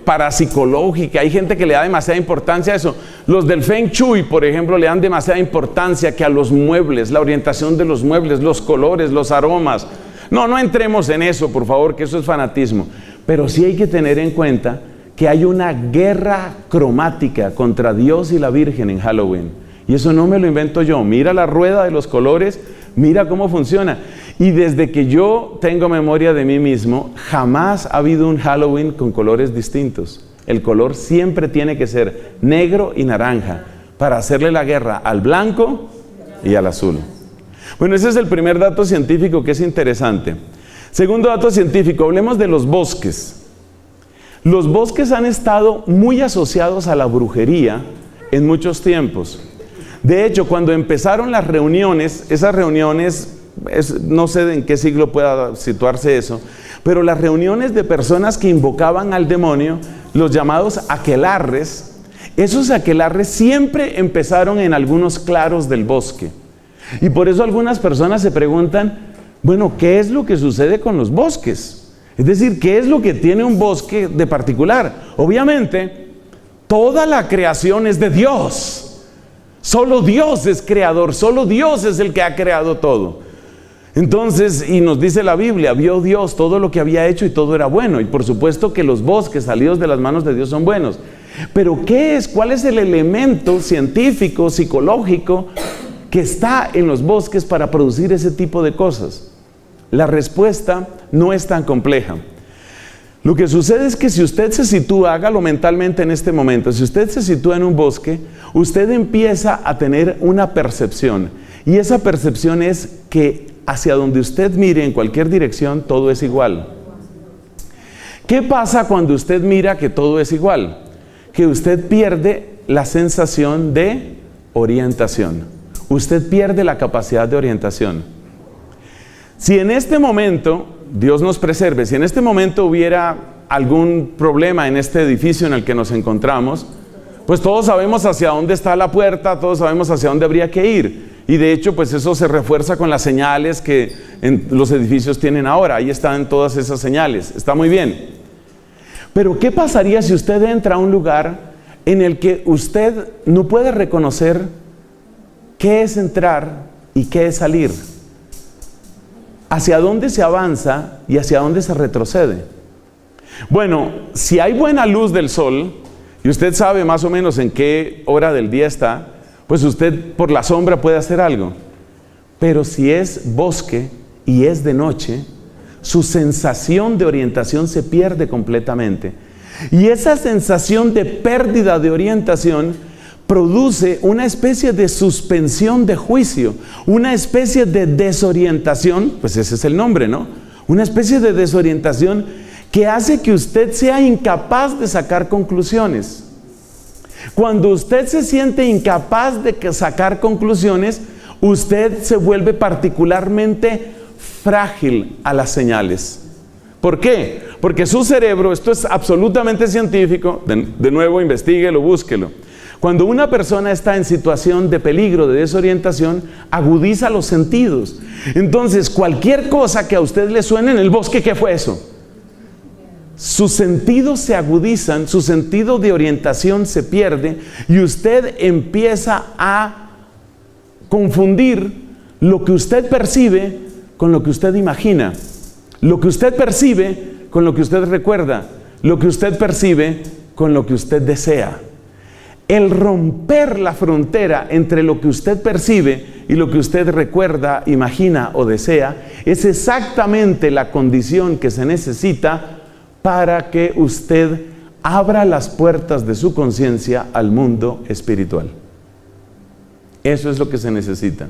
parapsicológica. Hay gente que le da demasiada importancia a eso. Los del Feng Shui, por ejemplo, le dan demasiada importancia que a los muebles, la orientación de los muebles, los colores, los aromas. No entremos en eso, por favor, que eso es fanatismo. Pero sí hay que tener en cuenta que hay una guerra cromática contra Dios y la Virgen en Halloween. Y eso no me lo invento yo. Mira la rueda de los colores, mira cómo funciona. Y desde que yo tengo memoria de mí mismo, jamás ha habido un Halloween con colores distintos. El color siempre tiene que ser negro y naranja para hacerle la guerra al blanco y al azul. Bueno, ese es el primer dato científico que es interesante. Segundo dato científico, hablemos de los bosques. Los bosques han estado muy asociados a la brujería en muchos tiempos. De hecho, cuando empezaron las reuniones, esas reuniones, no sé en qué siglo pueda situarse eso, pero las reuniones de personas que invocaban al demonio, los llamados aquelarres, esos aquelarres siempre empezaron en algunos claros del bosque. Y por eso algunas personas se preguntan, bueno, ¿qué es lo que sucede con los bosques? Es decir, ¿qué es lo que tiene un bosque de particular? Obviamente, toda la creación es de Dios. Solo Dios es creador, solo Dios es el que ha creado todo. Entonces, y nos dice la Biblia, vio Dios todo lo que había hecho y todo era bueno. Y por supuesto que los bosques salidos de las manos de Dios son buenos. Pero ¿qué es? ¿Cuál es el elemento científico, psicológico que está en los bosques para producir ese tipo de cosas? La respuesta no es tan compleja. Lo que sucede es que si usted se sitúa, hágalo mentalmente en este momento, si usted se sitúa en un bosque, usted empieza a tener una percepción. Y esa percepción es que hacia donde usted mire, en cualquier dirección, todo es igual. ¿Qué pasa cuando usted mira que todo es igual? Que usted pierde la sensación de orientación. Usted pierde la capacidad de orientación. Si en este momento, Dios nos preserve, si en este momento hubiera algún problema en este edificio en el que nos encontramos, pues todos sabemos hacia dónde está la puerta, todos sabemos hacia dónde habría que ir. Y de hecho, pues eso se refuerza con las señales que en los edificios tienen ahora. Ahí están todas esas señales. Está muy bien. Pero ¿qué pasaría si usted entra a un lugar en el que usted no puede reconocer qué es entrar y qué es salir? ¿Hacia dónde se avanza y hacia dónde se retrocede? Bueno, si hay buena luz del sol y usted sabe más o menos en qué hora del día está, pues usted por la sombra puede hacer algo. Pero si es bosque y es de noche, su sensación de orientación se pierde completamente. Y esa sensación de pérdida de orientación produce una especie de suspensión de juicio, una especie de desorientación, pues ese es el nombre, ¿no? Una especie de desorientación que hace que usted sea incapaz de sacar conclusiones. Cuando usted se siente incapaz de sacar conclusiones, usted se vuelve particularmente frágil a las señales. ¿Por qué? Porque su cerebro, esto es absolutamente científico, de nuevo investíguelo, búsquelo. Cuando una persona está en situación de peligro, de desorientación, agudiza los sentidos. Entonces, cualquier cosa que a usted le suene en el bosque, ¿qué fue eso? Sus sentidos se agudizan, su sentido de orientación se pierde y usted empieza a confundir lo que usted percibe con lo que usted imagina, lo que usted percibe con lo que usted recuerda, lo que usted percibe con lo que usted desea. El romper la frontera entre lo que usted percibe y lo que usted recuerda, imagina o desea es exactamente la condición que se necesita para que usted abra las puertas de su conciencia al mundo espiritual. Eso es lo que se necesita.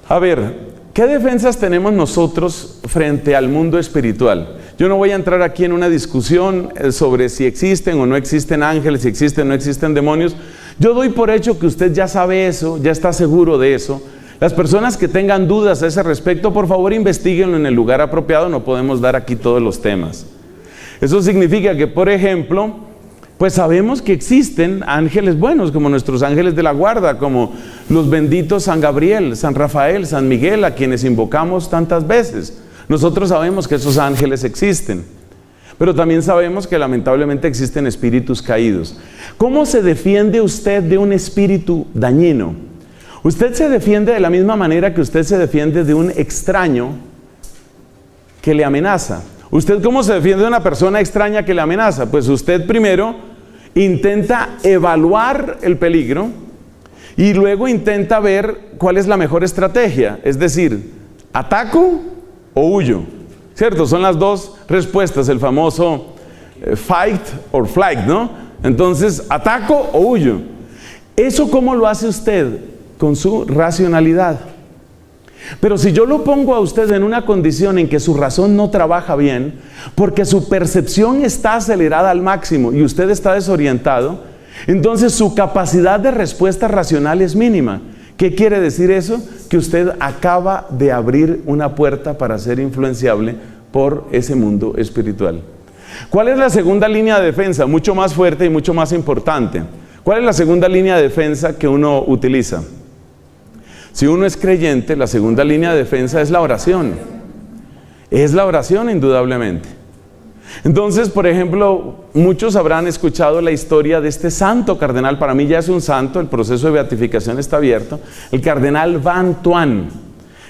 A ver, ¿qué defensas tenemos nosotros frente al mundo espiritual? Yo no voy a entrar aquí en una discusión sobre si existen o no existen ángeles, si existen o no existen demonios. Yo doy por hecho que usted ya sabe eso, ya está seguro de eso. Las personas que tengan dudas a ese respecto, por favor investíguenlo en el lugar apropiado, no podemos dar aquí todos los temas. Eso significa que, por ejemplo, pues sabemos que existen ángeles buenos, como nuestros ángeles de la guarda, como los benditos San Gabriel, San Rafael, San Miguel, a quienes invocamos tantas veces. Nosotros sabemos que esos ángeles existen, pero también sabemos que lamentablemente existen espíritus caídos. ¿Cómo se defiende usted de un espíritu dañino? Usted se defiende de la misma manera que usted se defiende de un extraño que le amenaza. ¿Usted cómo se defiende de una persona extraña que le amenaza? Pues usted primero intenta evaluar el peligro y luego intenta ver cuál es la mejor estrategia. Es decir, ¿ataco o huyo? ¿Cierto? Son las dos respuestas, el famoso fight or flight, ¿no? Entonces, ¿ataco o huyo? ¿Eso cómo lo hace usted? Con su racionalidad. Pero si yo lo pongo a usted en una condición en que su razón no trabaja bien, porque su percepción está acelerada al máximo y usted está desorientado, entonces su capacidad de respuesta racional es mínima. ¿Qué quiere decir eso? Que usted acaba de abrir una puerta para ser influenciable por ese mundo espiritual. ¿Cuál es la segunda línea de defensa? Mucho más fuerte y mucho más importante. ¿Cuál es la segunda línea de defensa que uno utiliza? Si uno es creyente, la segunda línea de defensa es la oración. Es la oración, indudablemente. Entonces, por ejemplo, muchos habrán escuchado la historia de este santo cardenal. Para mí ya es un santo, el proceso de beatificación está abierto. El cardenal Van Thuan.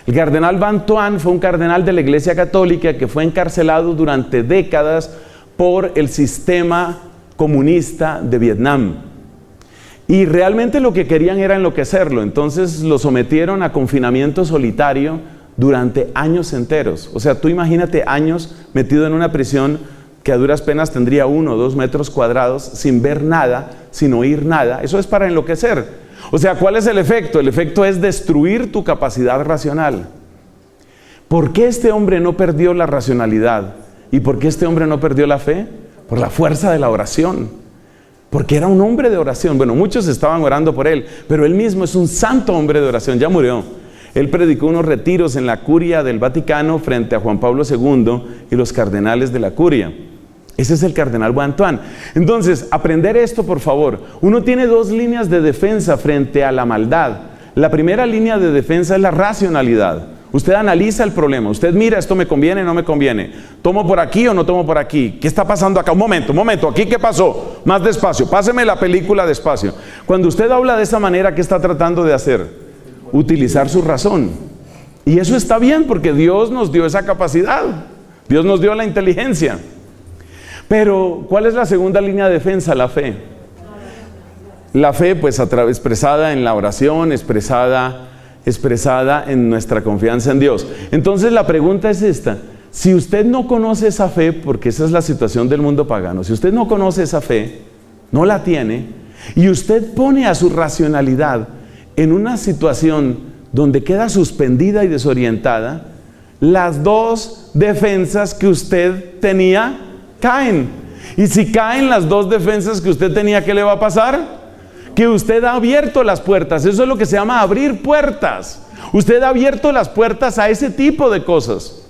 El cardenal Van Thuan fue un cardenal de la Iglesia Católica que fue encarcelado durante décadas por el sistema comunista de Vietnam. Y realmente lo que querían era enloquecerlo. Entonces lo sometieron a confinamiento solitario durante años enteros. O sea, tú imagínate años metido en una prisión que a duras penas tendría 1 o 2 metros cuadrados, sin ver nada, sin oír nada. Eso es para enloquecer. O sea, ¿cuál es el efecto? El efecto es destruir tu capacidad racional. ¿Por qué este hombre no perdió la racionalidad? ¿Y por qué este hombre no perdió la fe? Por la fuerza de la oración. Porque era un hombre de oración. Bueno, muchos estaban orando por él, pero él mismo es un santo hombre de oración. Ya murió. Él predicó unos retiros en la curia del Vaticano frente a Juan Pablo II y los cardenales de la curia. Ese es el cardenal Van Thuan. Entonces, aprender esto, por favor. Uno tiene 2 líneas de defensa frente a la maldad. La primera línea de defensa es la racionalidad. Usted analiza el problema, usted mira, esto me conviene o no me conviene, tomo por aquí o no tomo por aquí, ¿qué está pasando acá? Un momento, ¿aquí qué pasó? Más despacio, páseme la película despacio. Cuando usted habla de esa manera, ¿qué está tratando de hacer? Utilizar su razón. Y eso está bien porque Dios nos dio esa capacidad, Dios nos dio la inteligencia. Pero, ¿cuál es la segunda línea de defensa? La fe. La fe, pues, expresada en la oración, expresada en nuestra confianza en Dios. Entonces la pregunta es esta: si usted no conoce esa fe, porque esa es la situación del mundo pagano, si usted no conoce esa fe, no la tiene, y usted pone a su racionalidad en una situación donde queda suspendida y desorientada, las 2 defensas que usted tenía caen. Y si caen las 2 defensas que usted tenía, ¿qué le va a pasar? Que usted ha abierto las puertas. Eso es lo que se llama abrir puertas. Usted ha abierto las puertas a ese tipo de cosas.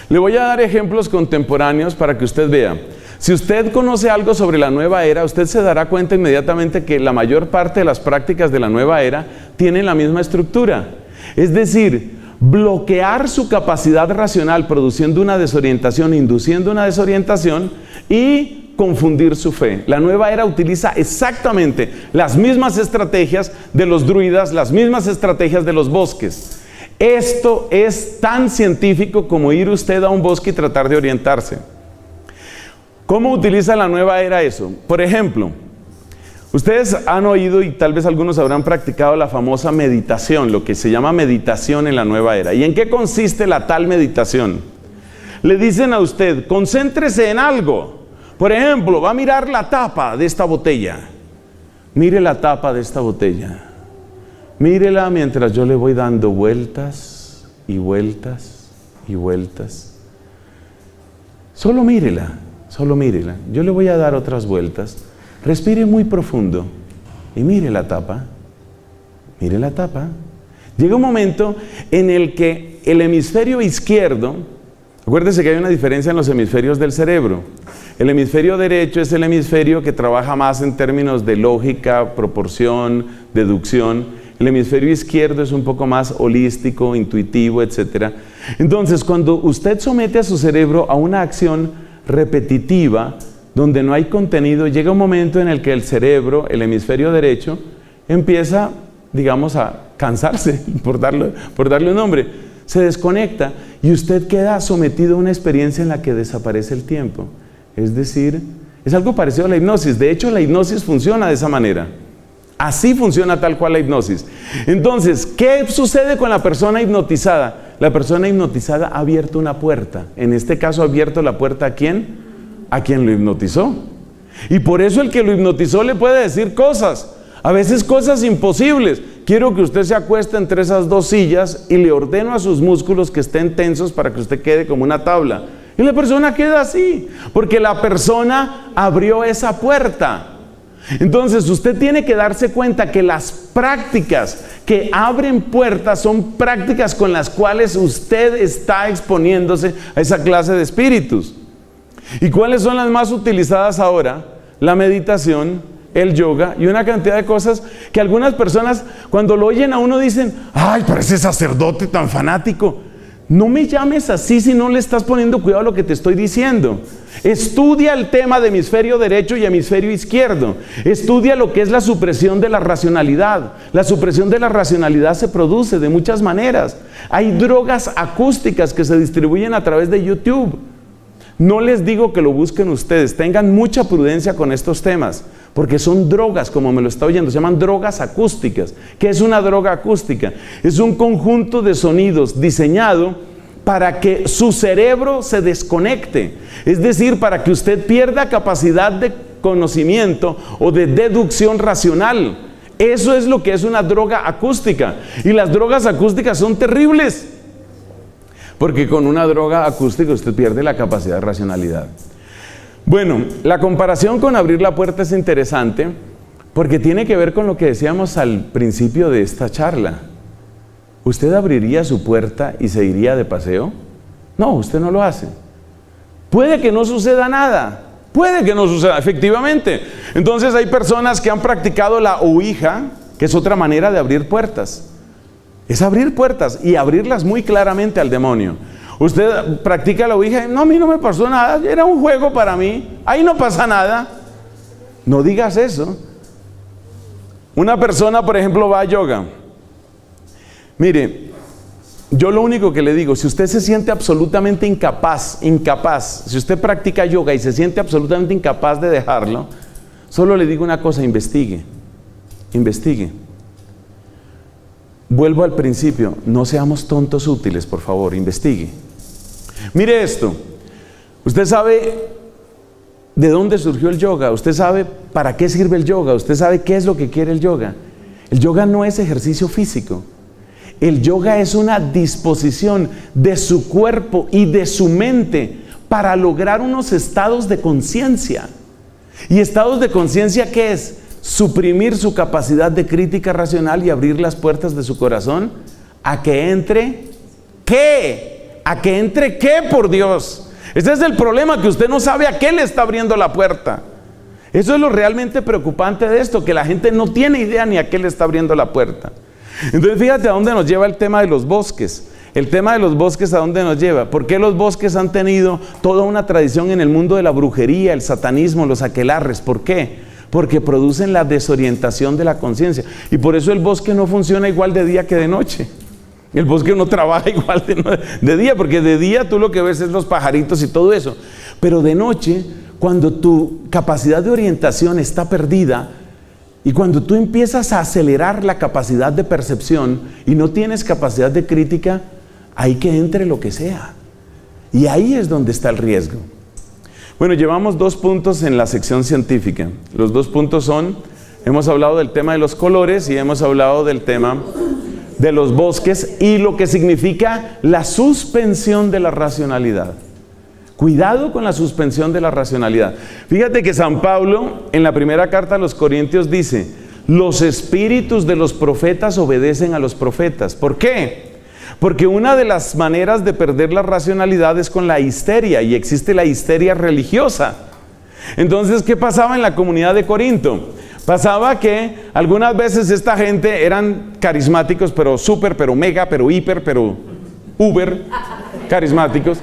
Le voy a dar ejemplos contemporáneos para que usted vea. Si usted conoce algo sobre la nueva era, usted se dará cuenta inmediatamente que la mayor parte de las prácticas de la nueva era tienen la misma estructura. Es decir, bloquear su capacidad racional produciendo una desorientación, induciendo una desorientación y confundir su fe. La nueva era utiliza exactamente las mismas estrategias de los druidas, las mismas estrategias de los bosques. Esto es tan científico como ir usted a un bosque y tratar de orientarse. ¿Cómo utiliza la nueva era eso? Por ejemplo, ustedes han oído y tal vez algunos habrán practicado la famosa meditación, lo que se llama meditación en la nueva era. ¿Y en qué consiste la tal meditación? Le dicen a usted, concéntrese en algo. Por ejemplo, va a mirar la tapa de esta botella. Mire la tapa de esta botella. Mírela mientras yo le voy dando vueltas y vueltas y vueltas. Solo mírela, solo mírela. Yo le voy a dar otras vueltas. Respire muy profundo y mire la tapa. Mire la tapa. Llega un momento en el que el hemisferio izquierdo, acuérdese que hay una diferencia en los hemisferios del cerebro. El hemisferio derecho es el hemisferio que trabaja más en términos de lógica, proporción, deducción. El hemisferio izquierdo es un poco más holístico, intuitivo, etc. Entonces, cuando usted somete a su cerebro a una acción repetitiva, donde no hay contenido, llega un momento en el que el cerebro, el hemisferio derecho, empieza digamos, a cansarse, por darle un nombre. Se desconecta y usted queda sometido a una experiencia en la que desaparece el tiempo. Es decir, es algo parecido a la hipnosis. De hecho, la hipnosis funciona de esa manera. Así funciona tal cual la hipnosis. Entonces, ¿qué sucede con la persona hipnotizada? La persona hipnotizada ha abierto una puerta. En este caso, ha abierto la puerta ¿a quién? A quien lo hipnotizó. Y por eso el que lo hipnotizó le puede decir cosas. A veces cosas imposibles. Quiero que usted se acueste entre esas dos sillas y le ordeno a sus músculos que estén tensos para que usted quede como una tabla. Y la persona queda así, porque la persona abrió esa puerta. Entonces usted tiene que darse cuenta que las prácticas que abren puertas son prácticas con las cuales usted está exponiéndose a esa clase de espíritus. ¿Y cuáles son las más utilizadas ahora? La meditación, el yoga y una cantidad de cosas que algunas personas cuando lo oyen a uno dicen: ¡ay, parece sacerdote tan fanático! No me llames así si no le estás poniendo cuidado a lo que te estoy diciendo. Estudia el tema de hemisferio derecho y hemisferio izquierdo. Estudia lo que es la supresión de la racionalidad. La supresión de la racionalidad se produce de muchas maneras. Hay drogas acústicas que se distribuyen a través de YouTube. No les digo que lo busquen ustedes, tengan mucha prudencia con estos temas, porque son drogas, como me lo está oyendo, se llaman drogas acústicas. ¿Qué es una droga acústica? Es un conjunto de sonidos diseñado para que su cerebro se desconecte, es decir, para que usted pierda capacidad de conocimiento o de deducción racional. Eso es lo que es una droga acústica, y las drogas acústicas son terribles. Porque con una droga acústica usted pierde la capacidad de racionalidad. Bueno, la comparación con abrir la puerta es interesante porque tiene que ver con lo que decíamos al principio de esta charla. ¿Usted abriría su puerta y se iría de paseo? No, usted no lo hace. Puede que no suceda nada. Puede que no suceda, efectivamente. Entonces hay personas que han practicado la ouija, que es otra manera de abrir puertas. Es abrir puertas y abrirlas muy claramente al demonio. Usted practica la ouija y no, a mí no me pasó nada, era un juego para mí, ahí no pasa nada. No digas eso. Una persona, por ejemplo, va a yoga. Mire, yo lo único que le digo, si usted se siente absolutamente incapaz, si usted practica yoga y se siente absolutamente incapaz de dejarlo, solo le digo una cosa: investigue. Vuelvo al principio, no seamos tontos útiles, por favor, investigue. Mire esto, usted sabe de dónde surgió el yoga, usted sabe para qué sirve el yoga, usted sabe qué es lo que quiere el yoga. El yoga no es ejercicio físico, el yoga es una disposición de su cuerpo y de su mente para lograr unos estados de conciencia. ¿Y estados de conciencia qué es? Suprimir su capacidad de crítica racional y abrir las puertas de su corazón a que entre ¿qué? ¿A que entre qué, por Dios? Ese es el problema, que usted no sabe a qué le está abriendo la puerta. Eso es lo realmente preocupante de esto, que la gente no tiene idea ni a qué le está abriendo la puerta. Entonces fíjate a dónde nos lleva el tema de los bosques. El tema de los bosques, ¿a dónde nos lleva? ¿Por qué los bosques han tenido toda una tradición en el mundo de la brujería, el satanismo, los aquelarres? ¿Por qué? Porque producen la desorientación de la conciencia. Y por eso el bosque no funciona igual de día que de noche. El bosque no trabaja igual de día, porque de día tú lo que ves es los pajaritos y todo eso. Pero de noche, cuando tu capacidad de orientación está perdida y cuando tú empiezas a acelerar la capacidad de percepción y no tienes capacidad de crítica, hay que entre lo que sea. Y ahí es donde está el riesgo. Bueno, llevamos 2 puntos en la sección científica. Los 2 puntos son, hemos hablado del tema de los colores y hemos hablado del tema de los bosques y lo que significa la suspensión de la racionalidad. Cuidado con la suspensión de la racionalidad. Fíjate que San Pablo en la primera carta a los Corintios dice: los espíritus de los profetas obedecen a los profetas. ¿Por qué? Porque una de las maneras de perder la racionalidad es con la histeria, y existe la histeria religiosa. Entonces, ¿qué pasaba en la comunidad de Corinto? Pasaba que algunas veces esta gente eran carismáticos, pero súper, pero mega, pero hiper, pero uber carismáticos.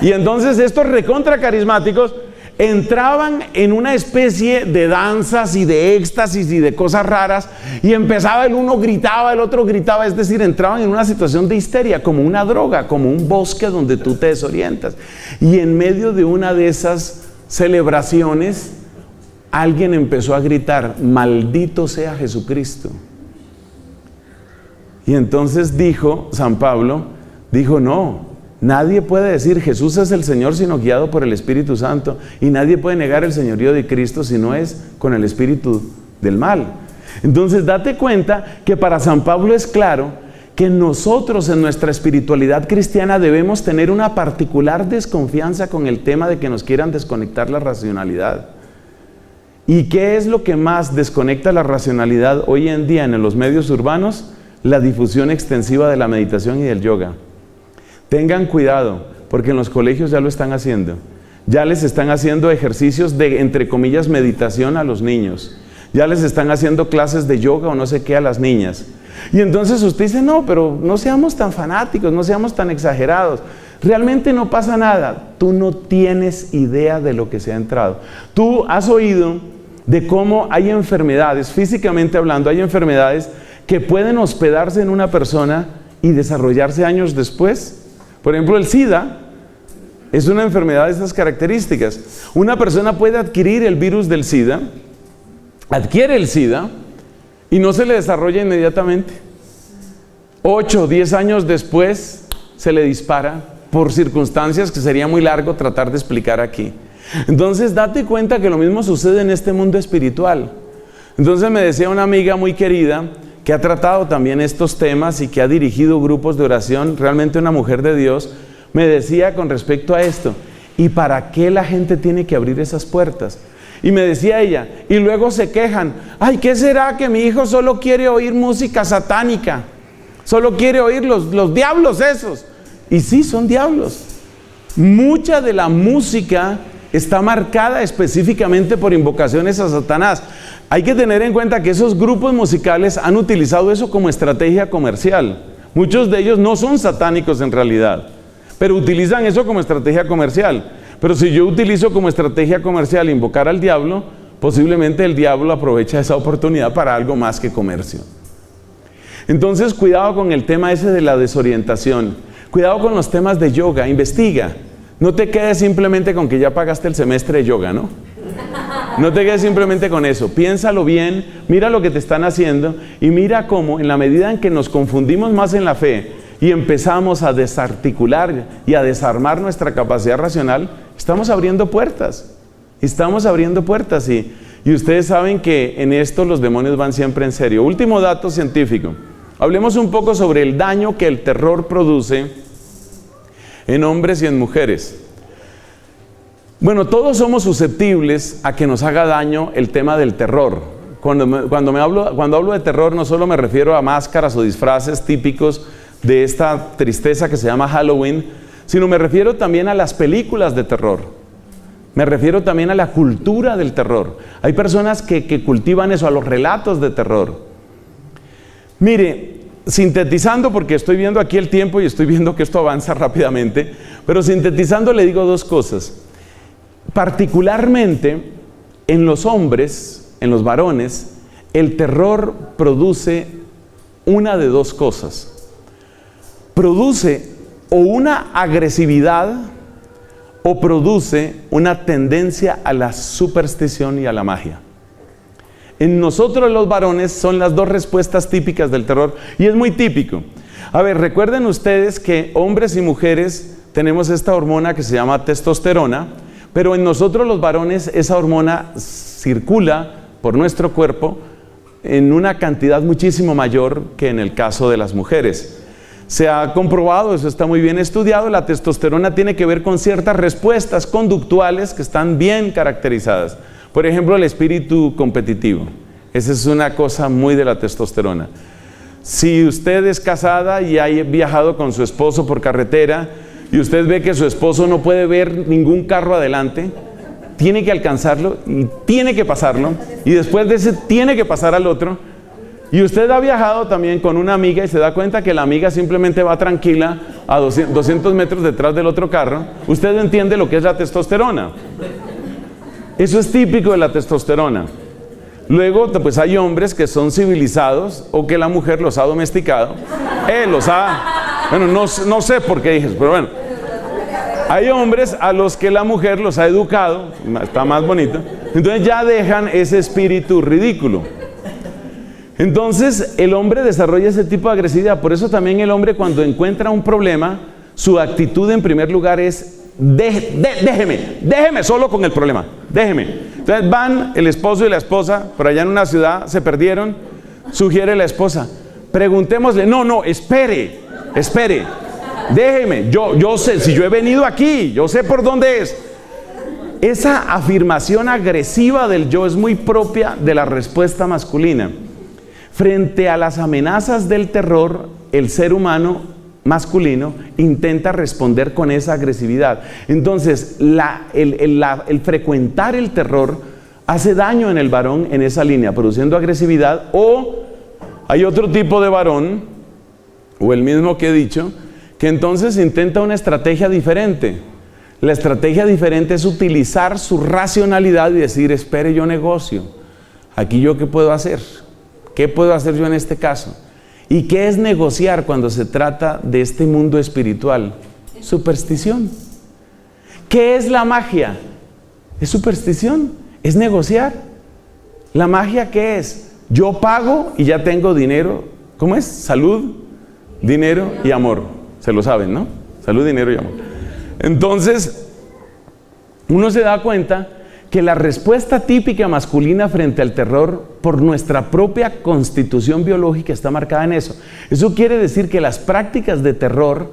Y entonces estos recontra carismáticos entraban en una especie de danzas y de éxtasis y de cosas raras, y empezaba el uno gritaba, el otro gritaba, es decir, entraban en una situación de histeria, como una droga, como un bosque donde tú te desorientas. Y en medio de una de esas celebraciones, alguien empezó a gritar: maldito sea Jesucristo. Y entonces San Pablo dijo: no, nadie puede decir Jesús es el Señor sino guiado por el Espíritu Santo, y nadie puede negar el señorío de Cristo si no es con el espíritu del mal. Entonces date cuenta que para San Pablo es claro que nosotros en nuestra espiritualidad cristiana debemos tener una particular desconfianza con el tema de que nos quieran desconectar la racionalidad. ¿Y qué es lo que más desconecta la racionalidad hoy en día en los medios urbanos? La difusión extensiva de la meditación y del yoga. Tengan cuidado, porque en los colegios ya lo están haciendo. Ya les están haciendo ejercicios de, entre comillas, meditación a los niños. Ya les están haciendo clases de yoga o no sé qué a las niñas. Y entonces usted dice: no, pero no seamos tan fanáticos, no seamos tan exagerados. Realmente no pasa nada. Tú no tienes idea de lo que se ha entrado. Tú has oído de cómo hay enfermedades, físicamente hablando, hay enfermedades que pueden hospedarse en una persona y desarrollarse años después. Por ejemplo, el SIDA es una enfermedad de estas características. Una persona puede adquirir el virus del SIDA, adquiere el SIDA y no se le desarrolla inmediatamente. 8 o 10 años después se le dispara por circunstancias que sería muy largo tratar de explicar aquí. Entonces date cuenta que lo mismo sucede en este mundo espiritual. Entonces me decía una amiga muy querida que ha tratado también estos temas y que ha dirigido grupos de oración, realmente una mujer de Dios, me decía con respecto a esto: ¿y para qué la gente tiene que abrir esas puertas? Y me decía ella, y luego se quejan: ay, ¿qué será que mi hijo solo quiere oír música satánica? Solo quiere oír los diablos esos. Y sí, son diablos. Mucha de la música está marcada específicamente por invocaciones a Satanás. Hay que tener en cuenta que esos grupos musicales han utilizado eso como estrategia comercial. Muchos de ellos no son satánicos en realidad, pero utilizan eso como estrategia comercial. Pero si yo utilizo como estrategia comercial invocar al diablo, posiblemente el diablo aprovecha esa oportunidad para algo más que comercio. Entonces, cuidado con el tema ese de la desorientación. Cuidado con los temas de yoga, investiga. No te quedes simplemente con que ya pagaste el semestre de yoga, ¿no? No te quedes simplemente con eso. Piénsalo bien, mira lo que te están haciendo y mira cómo en la medida en que nos confundimos más en la fe y empezamos a desarticular y a desarmar nuestra capacidad racional, estamos abriendo puertas. Estamos abriendo puertas y ustedes saben que en esto los demonios van siempre en serio. Último dato científico. Hablemos un poco sobre el daño que el terror produce en hombres y en mujeres. Bueno, todos somos susceptibles a que nos haga daño el tema del terror. Cuando hablo de terror, no solo me refiero a máscaras o disfraces típicos de esta tristeza que se llama Halloween, sino me refiero también a las películas de terror. Me refiero también a la cultura del terror. Hay personas que cultivan eso, a los relatos de terror. Mire, sintetizando, porque estoy viendo aquí el tiempo y estoy viendo que esto avanza rápidamente, pero sintetizando le digo dos cosas. Particularmente en los hombres, en los varones, el terror produce una de dos cosas. Produce o una agresividad o produce una tendencia a la superstición y a la magia. En nosotros los varones son las dos respuestas típicas del terror y es muy típico. A ver, recuerden ustedes que hombres y mujeres tenemos esta hormona que se llama testosterona, pero en nosotros los varones esa hormona circula por nuestro cuerpo en una cantidad muchísimo mayor que en el caso de las mujeres. Se ha comprobado, eso está muy bien estudiado, la testosterona tiene que ver con ciertas respuestas conductuales que están bien caracterizadas. Por ejemplo, el espíritu competitivo. Esa es una cosa muy de la testosterona. Si usted es casada y ha viajado con su esposo por carretera y usted ve que su esposo no puede ver ningún carro adelante, tiene que alcanzarlo y tiene que pasarlo, y después de ese tiene que pasar al otro. Y usted ha viajado también con una amiga y se da cuenta que la amiga simplemente va tranquila a 200 metros detrás del otro carro. Usted entiende lo que es la testosterona. Eso es típico de la testosterona. Luego, pues hay hombres que son civilizados o que la mujer los ha domesticado. Bueno, no sé por qué dije eso, pero bueno. Hay hombres a los que la mujer los ha educado, está más bonito. Entonces ya dejan ese espíritu ridículo. Entonces el hombre desarrolla ese tipo de agresividad. Por eso también el hombre, cuando encuentra un problema, su actitud en primer lugar es: déjeme solo con el problema, déjeme. Entonces van el esposo y la esposa por allá en una ciudad, se perdieron. Sugiere la esposa: preguntémosle. No, espere, déjeme, yo sé, si yo he venido aquí, yo sé por dónde es. Esa afirmación agresiva del yo es muy propia de la respuesta masculina. Frente a las amenazas del terror, el ser humano masculino intenta responder con esa agresividad. Entonces, el frecuentar el terror hace daño en el varón en esa línea, produciendo agresividad. O hay otro tipo de varón, o el mismo que he dicho, que entonces intenta una estrategia diferente. La estrategia diferente es utilizar su racionalidad y decir: espere, yo negocio. Aquí yo, ¿qué puedo hacer? ¿Qué puedo hacer yo en este caso? ¿Y qué es negociar cuando se trata de este mundo espiritual? Superstición. ¿Qué es la magia? Es superstición, es negociar. ¿La magia qué es? Yo pago y ya tengo dinero. ¿Cómo es? Salud, dinero y amor. Se lo saben, ¿no? Salud, dinero y amor. Entonces, uno se da cuenta que la respuesta típica masculina frente al terror, por nuestra propia constitución biológica, está marcada en eso. Eso quiere decir que las prácticas de terror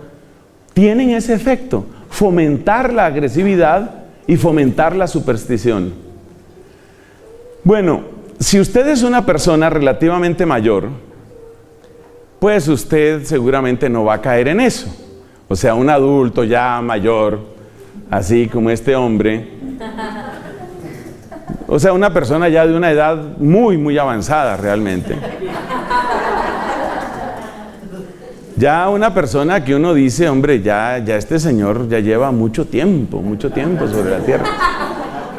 tienen ese efecto: fomentar la agresividad y fomentar la superstición. Bueno, si usted es una persona relativamente mayor, pues usted seguramente no va a caer en eso. O sea, un adulto ya mayor, así como este hombre. O sea, una persona ya de una edad muy, muy avanzada realmente. Ya una persona que uno dice: hombre, ya este señor ya lleva mucho tiempo sobre la tierra.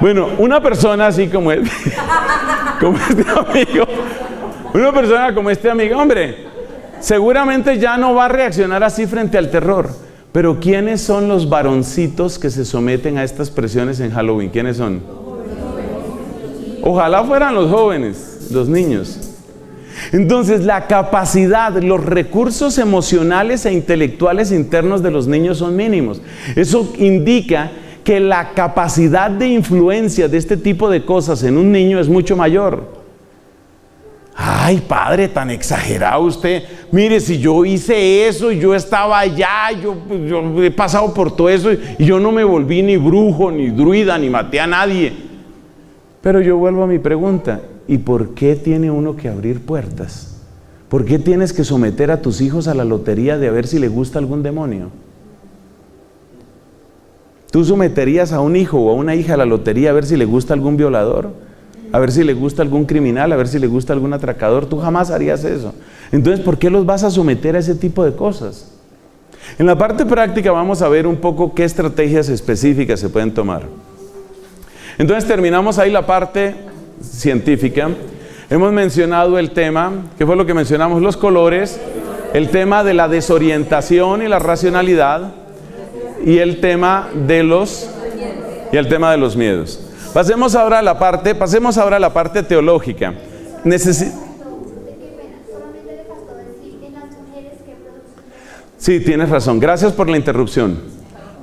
Bueno, una persona así como él, como este amigo, una persona como este amigo, hombre, seguramente ya no va a reaccionar así frente al terror. Pero ¿quiénes son los varoncitos que se someten a estas presiones en Halloween? ¿Quiénes son? Ojalá fueran los jóvenes, los niños. Entonces, la capacidad, los recursos emocionales e intelectuales internos de los niños son mínimos. Eso indica que la capacidad de influencia de este tipo de cosas en un niño es mucho mayor. Ay, padre, tan exagerado usted. Mire, si yo hice eso y yo estaba allá, yo he pasado por todo eso y yo no me volví ni brujo, ni druida, ni maté a nadie. Pero yo vuelvo a mi pregunta: ¿y por qué tiene uno que abrir puertas? ¿Por qué tienes que someter a tus hijos a la lotería de a ver si le gusta algún demonio? ¿Tú someterías a un hijo o a una hija a la lotería a ver si le gusta algún violador? A ver si le gusta algún criminal, a ver si le gusta algún atracador. Tú jamás harías eso. Entonces, ¿por qué los vas a someter a ese tipo de cosas? En la parte práctica vamos a ver un poco qué estrategias específicas se pueden tomar. Entonces terminamos ahí la parte científica. Hemos mencionado el tema, ¿qué fue lo que mencionamos? Los colores, el tema de la desorientación y la racionalidad, y el tema de los miedos. Pasemos ahora a la parte teológica. Sí, tienes razón. Gracias por la interrupción.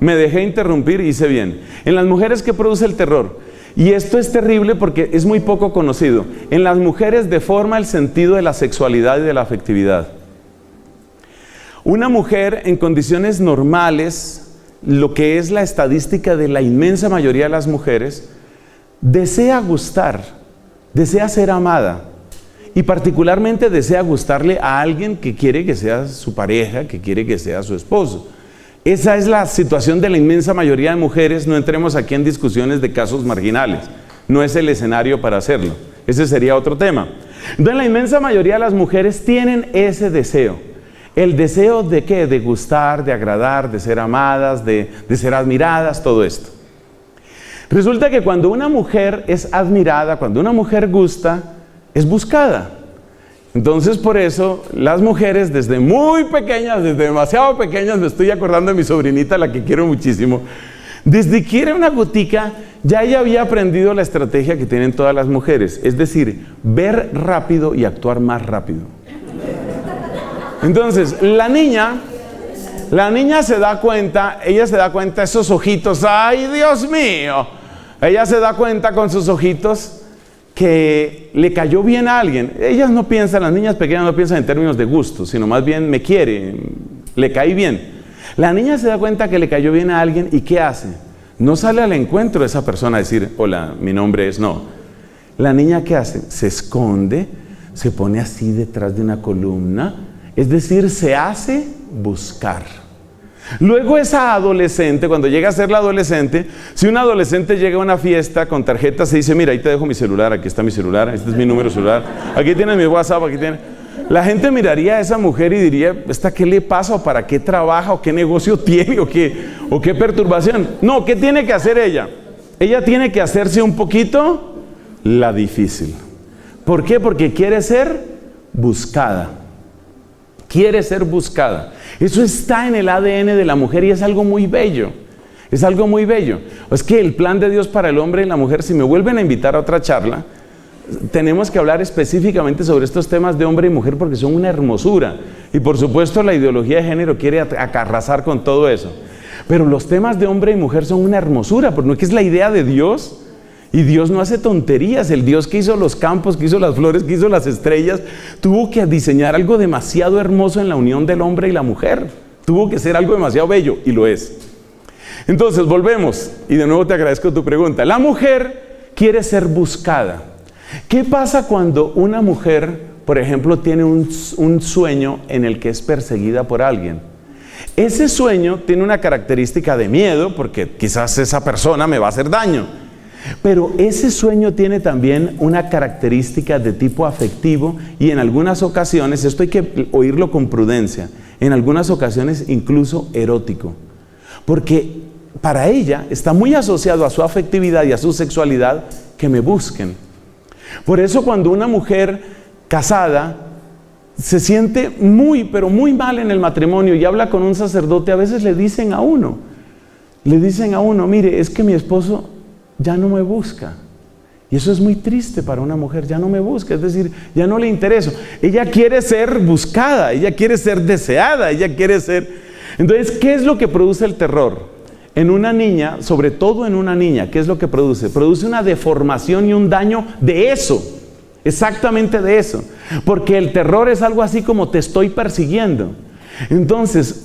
Me dejé interrumpir y hice bien. En las mujeres, ¿qué produce el terror? Y esto es terrible porque es muy poco conocido. En las mujeres deforma el sentido de la sexualidad y de la afectividad. Una mujer en condiciones normales, lo que es la estadística de la inmensa mayoría de las mujeres, desea gustar, desea ser amada, y particularmente desea gustarle a alguien que quiere que sea su pareja, que quiere que sea su esposo. Esa es la situación de la inmensa mayoría de mujeres. No entremos aquí en discusiones de casos marginales, no es el escenario para hacerlo, ese sería otro tema. Entonces la inmensa mayoría de las mujeres tienen ese deseo. ¿El deseo de qué? De gustar, de agradar, de ser amadas, de ser admiradas, todo esto. Resulta que cuando una mujer es admirada, cuando una mujer gusta, es buscada. Entonces, por eso, las mujeres desde muy pequeñas, desde demasiado pequeñas, me estoy acordando de mi sobrinita, la que quiero muchísimo, desde que era una gotica, ya ella había aprendido la estrategia que tienen todas las mujeres, es decir, ver rápido y actuar más rápido. Entonces, la niña se da cuenta, ella se da cuenta, esos ojitos, ¡ay, Dios mío! Ella se da cuenta con sus ojitos que le cayó bien a alguien. Ellas no piensan, las niñas pequeñas no piensan en términos de gusto, sino más bien me quiere, le caí bien. La niña se da cuenta que le cayó bien a alguien y ¿qué hace? No sale al encuentro de esa persona a decir, hola, mi nombre es, no. La niña ¿qué hace? Se esconde, se pone así detrás de una columna, es decir, se hace buscar. Luego esa adolescente, cuando llega a ser la adolescente, si una adolescente llega a una fiesta con tarjeta, se dice, mira, ahí te dejo mi celular, aquí está mi celular, este es mi número celular, aquí tienes mi WhatsApp, aquí tienes... La gente miraría a esa mujer y diría, ¿esta qué le pasa? ¿O para qué trabaja? ¿O qué negocio tiene? ¿O qué perturbación? No, ¿qué tiene que hacer ella? Ella tiene que hacerse un poquito la difícil. ¿Por qué? Porque quiere ser buscada. Quiere ser buscada. Eso está en el ADN de la mujer y es algo muy bello. Es algo muy bello. Es que el plan de Dios para el hombre y la mujer, si me vuelven a invitar a otra charla, tenemos que hablar específicamente sobre estos temas de hombre y mujer porque son una hermosura. Y por supuesto la ideología de género quiere arrasar con todo eso. Pero los temas de hombre y mujer son una hermosura, porque no es que es la idea de Dios. Y Dios no hace tonterías. El Dios que hizo los campos, que hizo las flores, que hizo las estrellas, tuvo que diseñar algo demasiado hermoso en la unión del hombre y la mujer. Tuvo que ser algo demasiado bello, y lo es. Entonces, volvemos, y de nuevo te agradezco tu pregunta. La mujer quiere ser buscada. ¿Qué pasa cuando una mujer, por ejemplo, tiene un sueño en el que es perseguida por alguien? Ese sueño tiene una característica de miedo, porque quizás esa persona me va a hacer daño. Pero ese sueño tiene también una característica de tipo afectivo y en algunas ocasiones, esto hay que oírlo con prudencia, en algunas ocasiones incluso erótico. Porque para ella está muy asociado a su afectividad y a su sexualidad que me busquen. Por eso cuando una mujer casada se siente muy, pero muy mal en el matrimonio y habla con un sacerdote, a veces le dicen a uno, mire, es que mi esposo ya no me busca. Y eso es muy triste para una mujer, ya no me busca, es decir, ya no le intereso. Ella quiere ser buscada, ella quiere ser deseada, ella quiere ser... Entonces, ¿qué es lo que produce el terror? En una niña, sobre todo en una niña, ¿qué es lo que produce? Produce una deformación y un daño de eso, exactamente de eso. Porque el terror es algo así como te estoy persiguiendo. Entonces,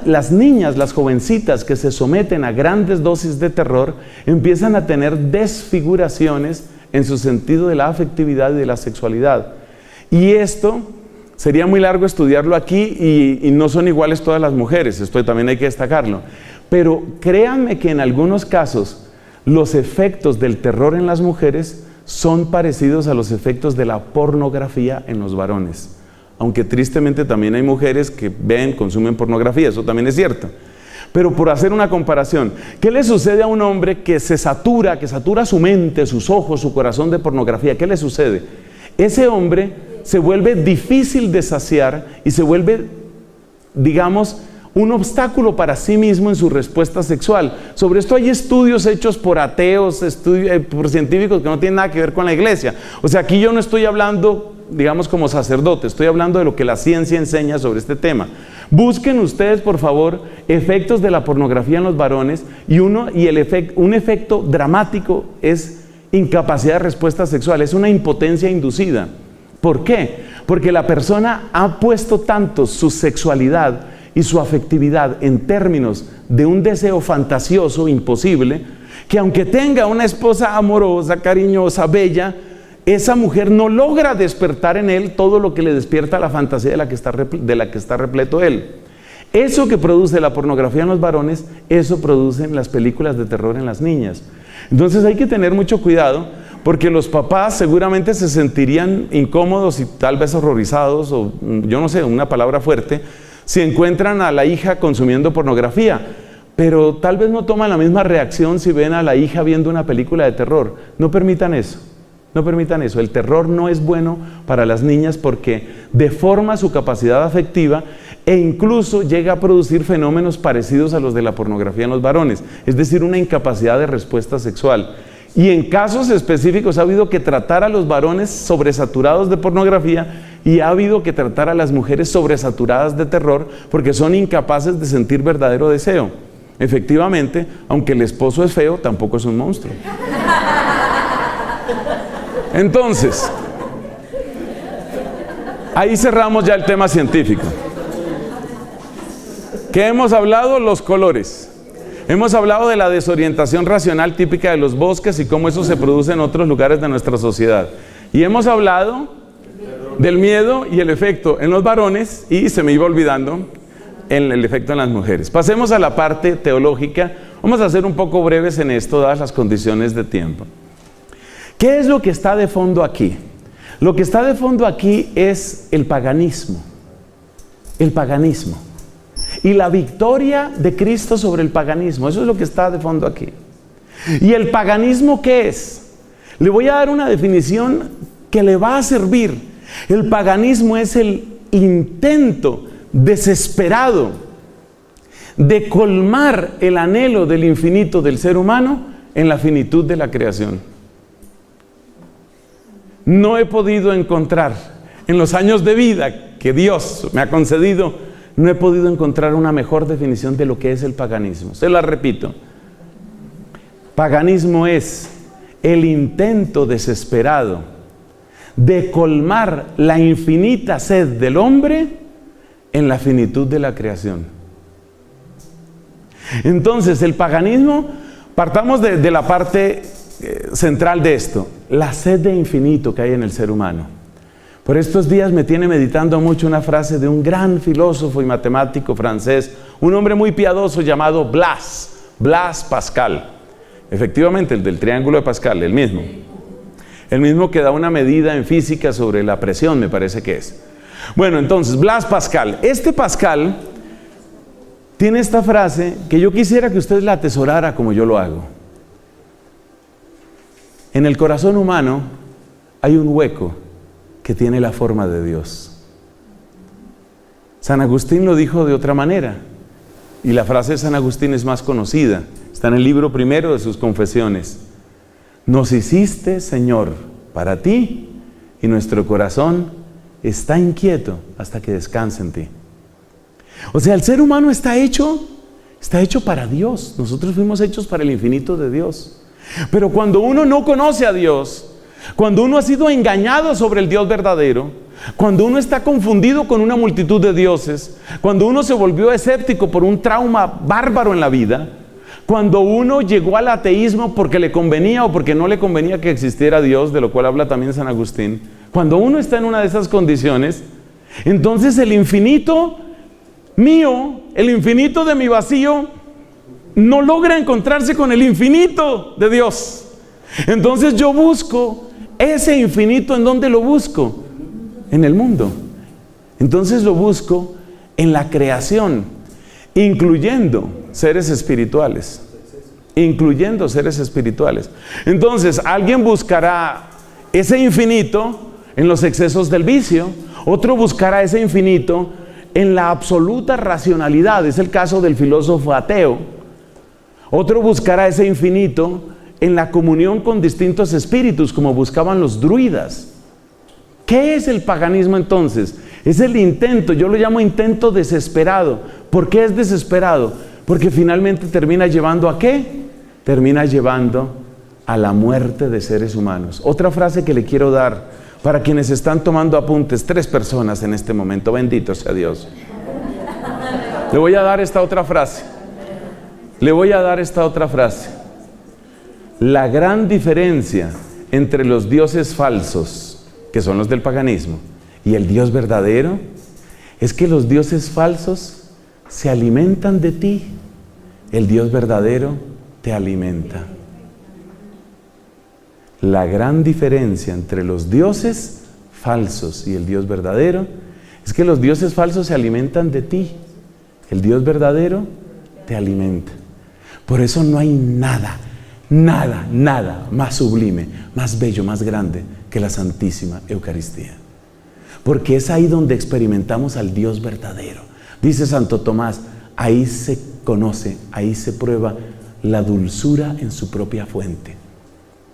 las niñas, las jovencitas que se someten a grandes dosis de terror, empiezan a tener desfiguraciones en su sentido de la afectividad y de la sexualidad. Y esto sería muy largo estudiarlo aquí y no son iguales todas las mujeres, esto también hay que destacarlo. Pero créanme que en algunos casos los efectos del terror en las mujeres son parecidos a los efectos de la pornografía en los varones. Aunque tristemente también hay mujeres que ven, consumen pornografía, eso también es cierto. Pero por hacer una comparación, ¿qué le sucede a un hombre que satura su mente, sus ojos, su corazón de pornografía? ¿Qué le sucede? Ese hombre se vuelve difícil de saciar y se vuelve, digamos, un obstáculo para sí mismo en su respuesta sexual. Sobre esto hay estudios hechos por ateos, por científicos que no tienen nada que ver con la iglesia. O sea, aquí yo no estoy hablando, digamos, como sacerdote, estoy hablando de lo que la ciencia enseña sobre este tema. Busquen ustedes, por favor, efectos de la pornografía en los varones y un efecto dramático es incapacidad de respuesta sexual, es una impotencia inducida. ¿Por qué? Porque la persona ha puesto tanto su sexualidad y su afectividad en términos de un deseo fantasioso, imposible, que aunque tenga una esposa amorosa, cariñosa, bella, esa mujer no logra despertar en él todo lo que le despierta la fantasía de la que está repleto él. Eso que produce la pornografía en los varones, eso producen las películas de terror en las niñas. Entonces hay que tener mucho cuidado, porque los papás seguramente se sentirían incómodos y tal vez horrorizados, o yo no sé, una palabra fuerte, si encuentran a la hija consumiendo pornografía. pero tal vez no toman la misma reacción si ven a la hija viendo una película de terror. No permitan eso. No permitan eso. El terror no es bueno para las niñas porque deforma su capacidad afectiva e incluso llega a producir fenómenos parecidos a los de la pornografía en los varones, es decir, una incapacidad de respuesta sexual. Y en casos específicos ha habido que tratar a los varones sobresaturados de pornografía y ha habido que tratar a las mujeres sobresaturadas de terror porque son incapaces de sentir verdadero deseo. Efectivamente, aunque el esposo es feo, tampoco es un monstruo. Entonces, ahí cerramos ya el tema científico. ¿Qué hemos hablado? Los colores. Hemos hablado de la desorientación racional típica de los bosques y cómo eso se produce en otros lugares de nuestra sociedad. Y hemos hablado del miedo y el efecto en los varones y, se me iba olvidando, el efecto en las mujeres. Pasemos a la parte teológica. Vamos a ser un poco breves en esto, dadas las condiciones de tiempo. ¿Qué es lo que está de fondo aquí? Lo que está de fondo aquí es el paganismo. El paganismo. Y la victoria de Cristo sobre el paganismo. Eso es lo que está de fondo aquí. ¿Y el paganismo qué es? Le voy a dar una definición que le va a servir. El paganismo es el intento desesperado de colmar el anhelo del infinito del ser humano en la finitud de la creación. No he podido encontrar, en los años de vida que Dios me ha concedido, no he podido encontrar una mejor definición de lo que es el paganismo. Se la repito. Paganismo es el intento desesperado de colmar la infinita sed del hombre en la finitud de la creación. Entonces, el paganismo, partamos de la parte central de esto, la sed de infinito que hay en el ser humano. Por estos días me tiene meditando mucho una frase de un gran filósofo y matemático francés, un hombre muy piadoso llamado Blaise Pascal. Efectivamente, el del triángulo de Pascal, el mismo que da una medida en física sobre la presión, me parece que es. Bueno, entonces, Blaise Pascal. Este Pascal tiene esta frase que yo quisiera que usted la atesorara como yo lo hago. En el corazón humano hay un hueco que tiene la forma de Dios. San Agustín lo dijo de otra manera, y la frase de San Agustín es más conocida, está en el libro primero de sus Confesiones. Nos hiciste, Señor, para ti, y nuestro corazón está inquieto hasta que descanse en ti. O sea, el ser humano está hecho para Dios. Nosotros fuimos hechos para el infinito de Dios. Pero cuando uno no conoce a Dios, cuando uno ha sido engañado sobre el Dios verdadero, cuando uno está confundido con una multitud de dioses, cuando uno se volvió escéptico por un trauma bárbaro en la vida, cuando uno llegó al ateísmo porque le convenía o porque no le convenía que existiera Dios, de lo cual habla también San Agustín, cuando uno está en una de esas condiciones, entonces el infinito mío, el infinito de mi vacío, no logra encontrarse con el infinito de Dios. Entonces yo busco ese infinito. ¿En dónde lo busco? En el mundo. Entonces lo busco en la creación, incluyendo seres espirituales. Entonces alguien buscará ese infinito en los excesos del vicio, otro buscará ese infinito en la absoluta racionalidad. Es el caso del filósofo ateo. Otro buscará ese infinito en la comunión con distintos espíritus, como buscaban los druidas. ¿Qué es el paganismo entonces? Es el intento, yo lo llamo intento desesperado. ¿Por qué es desesperado? Porque finalmente termina llevando ¿a qué? Termina llevando a la muerte de seres humanos. Otra frase que le quiero dar para quienes están tomando apuntes, 3 personas en este momento, bendito sea Dios. Le voy a dar esta otra frase. La gran diferencia entre los dioses falsos, que son los del paganismo, y el Dios verdadero, es que los dioses falsos se alimentan de ti, el Dios verdadero te alimenta. La gran diferencia entre los dioses falsos y el Dios verdadero es que los dioses falsos se alimentan de ti, el Dios verdadero te alimenta. Por eso no hay nada, nada, nada más sublime, más bello, más grande que la Santísima Eucaristía. Porque es ahí donde experimentamos al Dios verdadero. Dice Santo Tomás, ahí se conoce, ahí se prueba la dulzura en su propia fuente.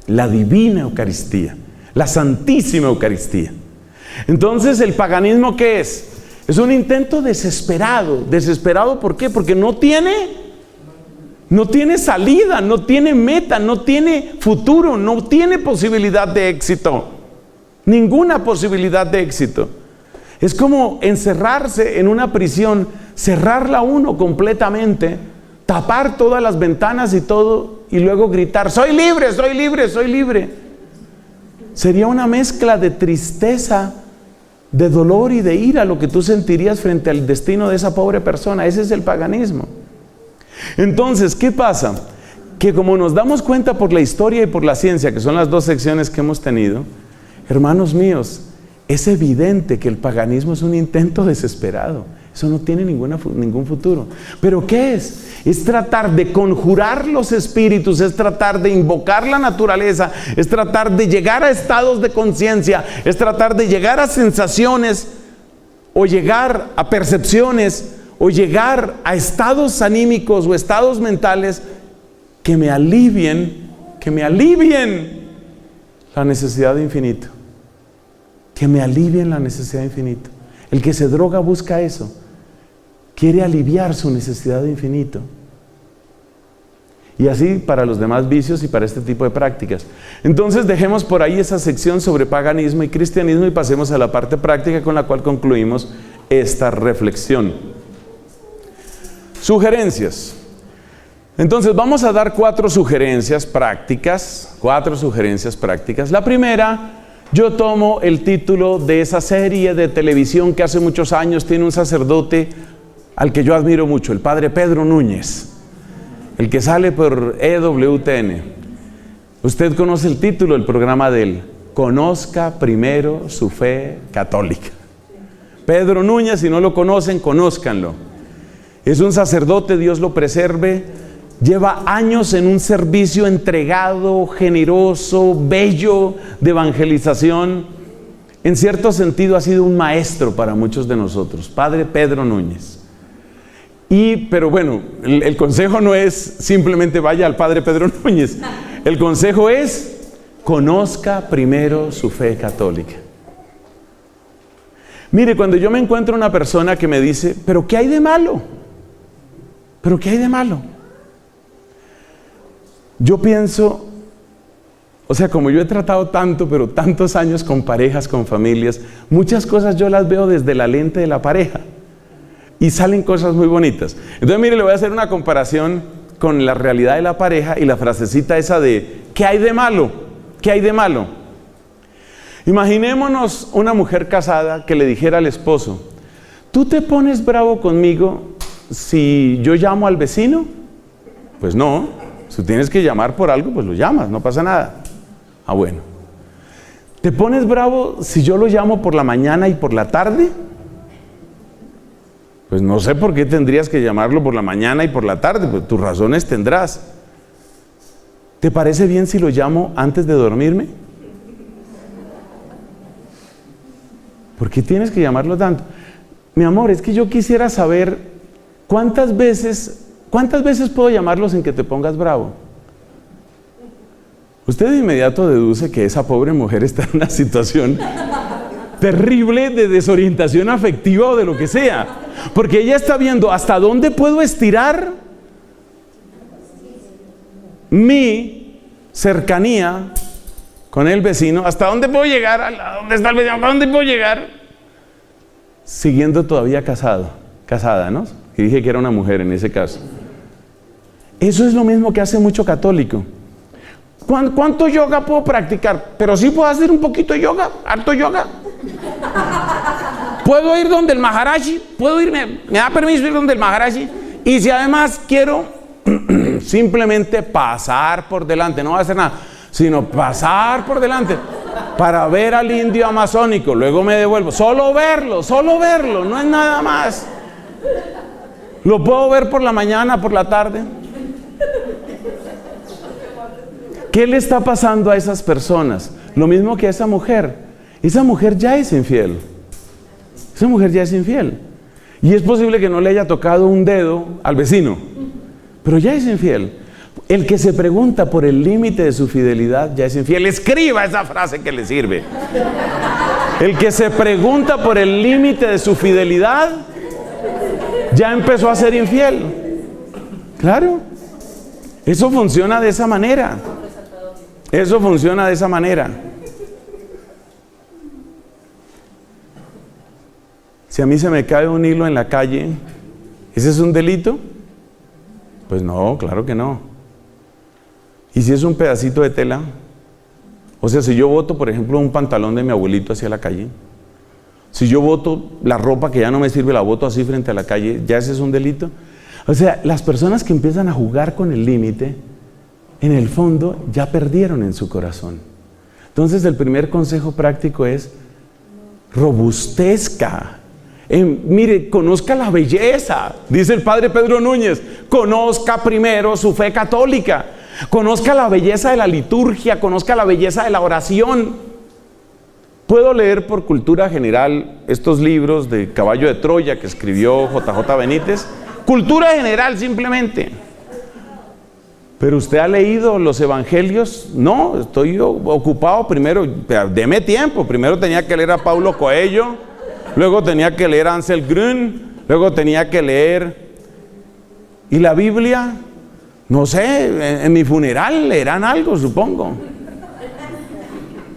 La divina Eucaristía, la Santísima Eucaristía. Entonces, ¿el paganismo qué es? Es un intento desesperado. ¿Desesperado por qué? Porque no tiene salida, no tiene meta, no tiene futuro, no tiene posibilidad de éxito. Ninguna posibilidad de éxito. Es como encerrarse en una prisión, cerrarla uno completamente, tapar todas las ventanas y todo, y luego gritar, soy libre, soy libre, soy libre. Sería una mezcla de tristeza, de dolor y de ira lo que tú sentirías frente al destino de esa pobre persona. Ese es el paganismo. Entonces, ¿qué pasa? Que como nos damos cuenta por la historia y por la ciencia, que son las dos secciones que hemos tenido, hermanos míos, es evidente que el paganismo es un intento desesperado. Eso no tiene ningún futuro. ¿Pero qué es? Es tratar de conjurar los espíritus, es tratar de invocar la naturaleza, es tratar de llegar a estados de conciencia, es tratar de llegar a sensaciones, o llegar a percepciones, o llegar a estados anímicos o estados mentales que me alivien la necesidad de infinito. Que me alivien la necesidad de infinito. El que se droga busca eso. Quiere aliviar su necesidad de infinito. Y así para los demás vicios y para este tipo de prácticas. Entonces dejemos por ahí esa sección sobre paganismo y cristianismo y pasemos a la parte práctica con la cual concluimos esta reflexión. Sugerencias. Entonces vamos a dar 4 sugerencias prácticas. 4 sugerencias prácticas. La primera, yo tomo el título de esa serie de televisión que hace muchos años tiene un sacerdote al que yo admiro mucho, el padre Pedro Núñez, el que sale por EWTN. Usted conoce el título del programa de él, Conozca primero su fe católica. Pedro Núñez, si no lo conocen, conózcanlo. Es un sacerdote, Dios lo preserve, lleva años en un servicio entregado, generoso, bello de evangelización. En cierto sentido ha sido un maestro para muchos de nosotros, Padre Pedro Núñez. Pero bueno, el consejo no es simplemente vaya al Padre Pedro Núñez. El consejo es, conozca primero su fe católica. Mire, cuando yo me encuentro una persona que me dice, ¿pero qué hay de malo? ¿Pero qué hay de malo? Yo pienso, o sea, como yo he tratado tanto, pero tantos años con parejas, con familias, muchas cosas yo las veo desde la lente de la pareja. Y salen cosas muy bonitas. Entonces, mire, le voy a hacer una comparación con la realidad de la pareja y la frasecita esa de, ¿qué hay de malo? ¿Qué hay de malo? Imaginémonos una mujer casada que le dijera al esposo, ¿tú te pones bravo conmigo si yo llamo al vecino? Pues no, si tienes que llamar por algo, pues lo llamas, no pasa nada. Ah, bueno. ¿Te pones bravo si yo lo llamo por la mañana y por la tarde? Pues no sé por qué tendrías que llamarlo por la mañana y por la tarde, pues tus razones tendrás. ¿Te parece bien si lo llamo antes de dormirme? ¿Por qué tienes que llamarlo tanto? Mi amor, es que yo quisiera saber ¿cuántas veces puedo llamarlo sin que te pongas bravo? Usted de inmediato deduce que esa pobre mujer está en una situación terrible de desorientación afectiva o de lo que sea. Porque ella está viendo hasta dónde puedo estirar mi cercanía con el vecino, hasta dónde puedo llegar, a dónde está el vecino, hasta dónde puedo llegar, siguiendo todavía casada, ¿no? Y dije que era una mujer en ese caso. Eso es lo mismo que hace mucho católico. ¿Cuánto yoga puedo practicar? Pero sí puedo hacer un poquito de yoga, harto yoga. Puedo ir donde el Maharaji, me da permiso ir donde el Maharaji. Y si además quiero simplemente pasar por delante, no voy a hacer nada, sino pasar por delante para ver al indio amazónico, luego me devuelvo, solo verlo, no es nada más. Lo puedo ver por la mañana, por la tarde. ¿Qué le está pasando a esas personas? Lo mismo que a esa mujer. Esa mujer ya es infiel. Esa mujer ya es infiel. Y es posible que no le haya tocado un dedo al vecino, pero ya es infiel. El que se pregunta por el límite de su fidelidad ya es infiel. Escriba esa frase que le sirve. El que se pregunta por el límite de su fidelidad ya empezó a ser infiel. Claro. Eso funciona de esa manera. Eso funciona de esa manera. Si a mí se me cae un hilo en la calle, ¿ese es un delito? Pues no, claro que no. ¿Y si es un pedacito de tela? O sea, si yo boto, por ejemplo, un pantalón de mi abuelito hacia la calle, si yo boto la ropa que ya no me sirve, la boto así frente a la calle, ¿ya ese es un delito? O sea, las personas que empiezan a jugar con el límite, en el fondo ya perdieron en su corazón. Entonces, el primer consejo práctico es: robustezca. Mire, conozca la belleza. Dice el padre Pedro Núñez: conozca primero su fe católica, conozca la belleza de la liturgia, conozca la belleza de la oración. Puedo leer por cultura general estos libros de Caballo de Troya que escribió JJ Benítez. Cultura general simplemente. Pero usted ha leído los evangelios. No, estoy ocupado primero. Deme tiempo. Primero tenía que leer a Paulo Coelho, luego tenía que leer a Ansel Grün, luego tenía que leer. Y la Biblia, no sé, en mi funeral leerán algo, supongo.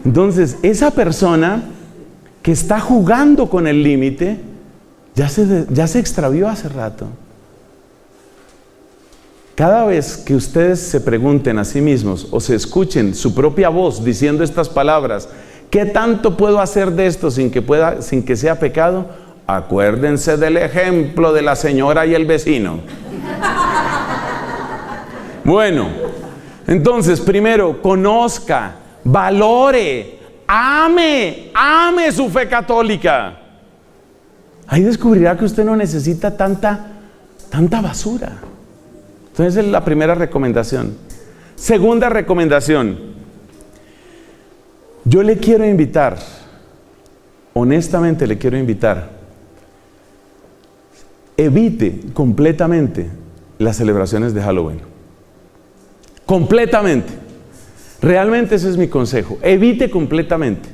Entonces, esa persona que está jugando con el límite ya se extravió hace rato. Cada vez que ustedes se pregunten a sí mismos o se escuchen su propia voz diciendo estas palabras: ¿qué tanto puedo hacer de esto sin que sea pecado? Acuérdense del ejemplo de la señora y el vecino. Bueno, entonces, primero, conozca, valore, ame su fe católica. Ahí descubrirá que usted no necesita tanta basura. Entonces, esa es la primera recomendación. Segunda recomendación: yo le quiero invitar, honestamente le quiero invitar, evite completamente las celebraciones de Halloween. Completamente. Realmente ese es mi consejo. Evite completamente.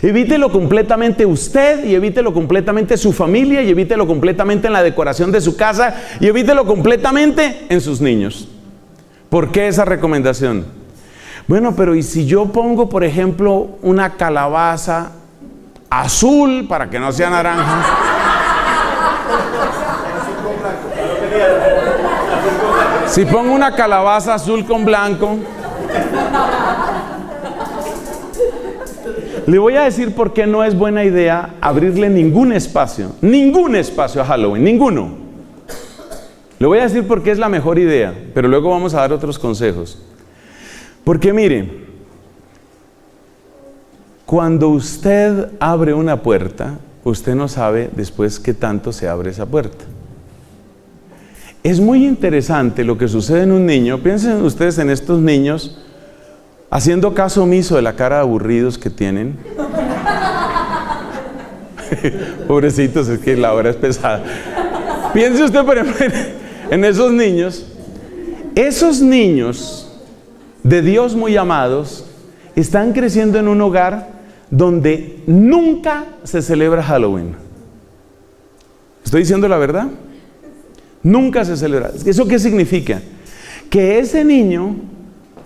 Evítelo completamente usted, y evítelo completamente su familia, y evítelo completamente en la decoración de su casa, y evítelo completamente en sus niños. ¿Por qué esa recomendación? Bueno, pero ¿y si yo pongo, por ejemplo, una calabaza azul para que no sea naranja? Si pongo una calabaza azul con blanco, le voy a decir por qué no es buena idea abrirle ningún espacio a Halloween, ninguno. Le voy a decir por qué es la mejor idea, pero luego vamos a dar otros consejos. Porque mire, cuando usted abre una puerta, usted no sabe después qué tanto se abre esa puerta. Es muy interesante lo que sucede en un niño. Piensen ustedes en estos niños haciendo caso omiso de la cara de aburridos que tienen. Pobrecitos, es que la hora es pesada. Piense usted, por ejemplo, en esos niños. Esos niños de Dios muy amados están creciendo en un hogar donde nunca se celebra Halloween. ¿Estoy diciendo la verdad? Nunca se celebra. ¿Eso qué significa? Que ese niño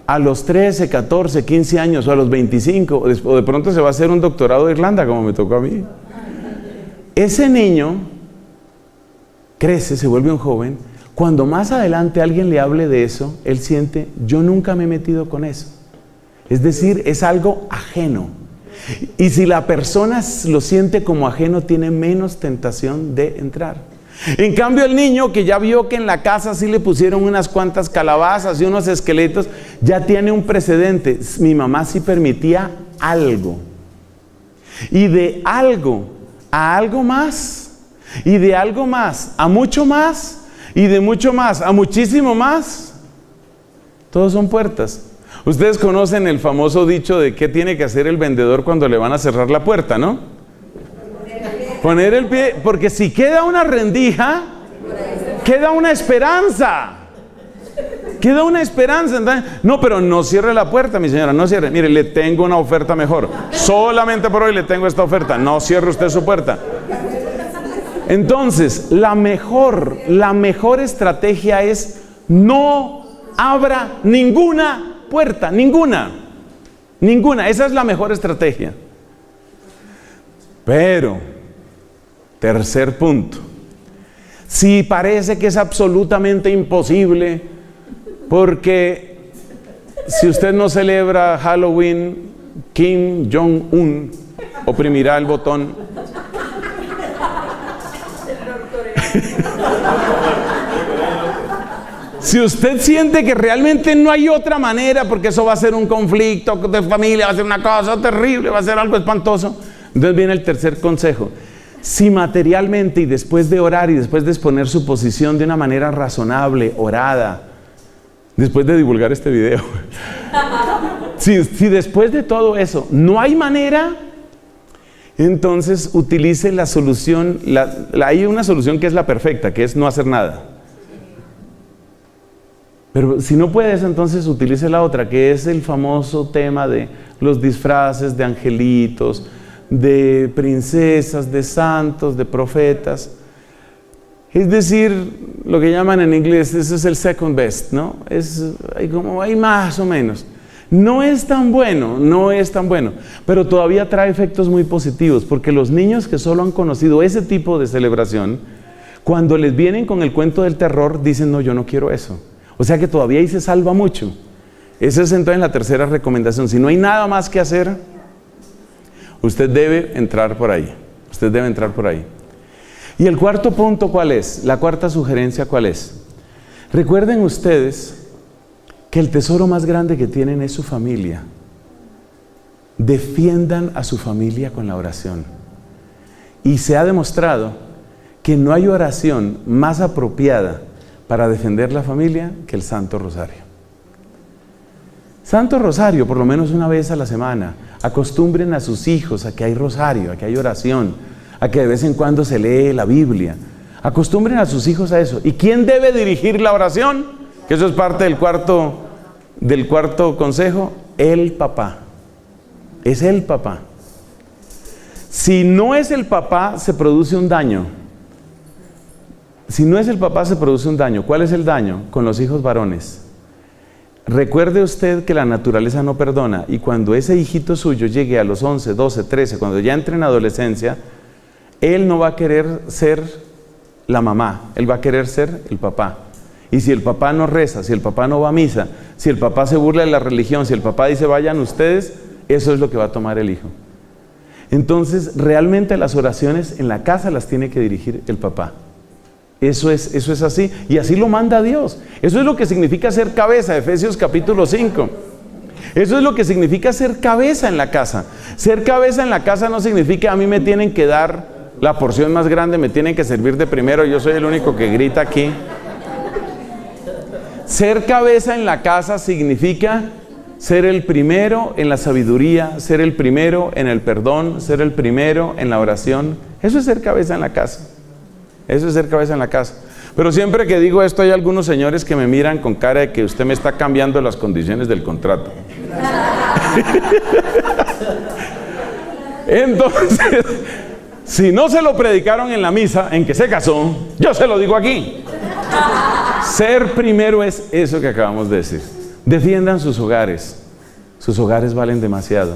a los 13, 14, 15 años o a los 25, o de pronto se va a hacer un doctorado de Irlanda, como me tocó a mí. Ese niño crece, se vuelve un joven. Cuando más adelante alguien le hable de eso, él siente: yo nunca me he metido con eso. Es decir, es algo ajeno. Y si la persona lo siente como ajeno, tiene menos tentación de entrar. En cambio, el niño que ya vio que en la casa sí le pusieron unas cuantas calabazas y unos esqueletos, ya tiene un precedente. Mi mamá sí permitía algo. Y de algo a algo más. Y de algo más a mucho más. Y de mucho más a muchísimo más. Todos son puertas. Ustedes conocen el famoso dicho de qué tiene que hacer el vendedor cuando le van a cerrar la puerta, ¿no? Poner el pie, porque si queda una rendija, queda una esperanza. Queda una esperanza. Entonces, no, pero no cierre la puerta, mi señora, no cierre. Mire, le tengo una oferta mejor. Solamente por hoy le tengo esta oferta. No cierre usted su puerta. Entonces, la mejor estrategia es no abra ninguna puerta, ninguna. Esa es la mejor estrategia. Pero, tercer punto. Si parece que es absolutamente imposible, porque si usted no celebra Halloween, Kim Jong-un oprimirá el botón. Si usted siente que realmente no hay otra manera, porque eso va a ser un conflicto de familia, va a ser una cosa terrible, va a ser algo espantoso, entonces viene el tercer consejo. Si materialmente y después de orar y después de exponer su posición de una manera razonable, orada, después de divulgar este video, si después de todo eso no hay manera, entonces utilice la solución, hay una solución que es la perfecta, que es no hacer nada. Pero si no puedes, entonces utilice la otra, que es el famoso tema de los disfraces de angelitos, de princesas, de santos, de profetas. Es decir, lo que llaman en inglés, ese es el second best, ¿no? Hay más o menos. No es tan bueno, pero todavía trae efectos muy positivos, porque los niños que solo han conocido ese tipo de celebración, cuando les vienen con el cuento del terror, dicen, no, yo no quiero eso. O sea que todavía ahí se salva mucho. Esa es entonces la tercera recomendación. Si no hay nada más que hacer, usted debe entrar por ahí. Y el cuarto punto, ¿cuál es? La cuarta sugerencia, ¿cuál es? Recuerden ustedes que el tesoro más grande que tienen es su familia. Defiendan a su familia con la oración. Y se ha demostrado que no hay oración más apropiada para defender la familia que el Santo Rosario. Santo Rosario, por lo menos una vez a la semana. Acostumbren a sus hijos a que hay rosario, a que hay oración, a que de vez en cuando se lee la Biblia. Acostumbren a sus hijos a eso. ¿Y quién debe dirigir la oración? Que eso es parte del cuarto consejo. El papá. Es el papá. Si no es el papá, se produce un daño. ¿Cuál es el daño? Con los hijos varones. Recuerde usted que la naturaleza no perdona, y cuando ese hijito suyo llegue a los 11, 12, 13, cuando ya entre en adolescencia, él no va a querer ser la mamá, él va a querer ser el papá. Y si el papá no reza, si el papá no va a misa, si el papá se burla de la religión, si el papá dice vayan ustedes, eso es lo que va a tomar el hijo. Entonces, realmente las oraciones en la casa las tiene que dirigir el papá. Eso es así, y así lo manda Dios. Eso es lo que significa ser cabeza, Efesios capítulo 5. Eso es lo que significa ser cabeza en la casa. Ser cabeza en la casa no significa a mí me tienen que dar la porción más grande, me tienen que servir de primero, yo soy el único que grita aquí. Ser cabeza en la casa significa ser el primero en la sabiduría, ser el primero en el perdón, ser el primero en la oración. Eso es ser cabeza en la casa. Pero siempre que digo esto hay algunos señores que me miran con cara de que usted me está cambiando las condiciones del contrato. Entonces, si no se lo predicaron en la misa en que se casó, yo se lo digo aquí. Ser primero es eso que acabamos de decir. Defiendan sus hogares. Sus hogares valen demasiado.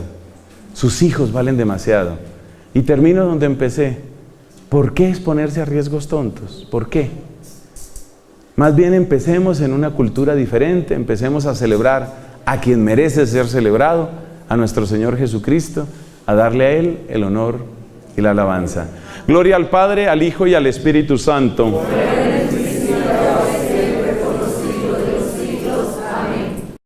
Sus hijos valen demasiado. Y termino donde empecé. ¿Por qué exponerse a riesgos tontos? ¿Por qué? Más bien empecemos en una cultura diferente, empecemos a celebrar a quien merece ser celebrado, a nuestro Señor Jesucristo, a darle a Él el honor y la alabanza. Gloria al Padre, al Hijo y al Espíritu Santo.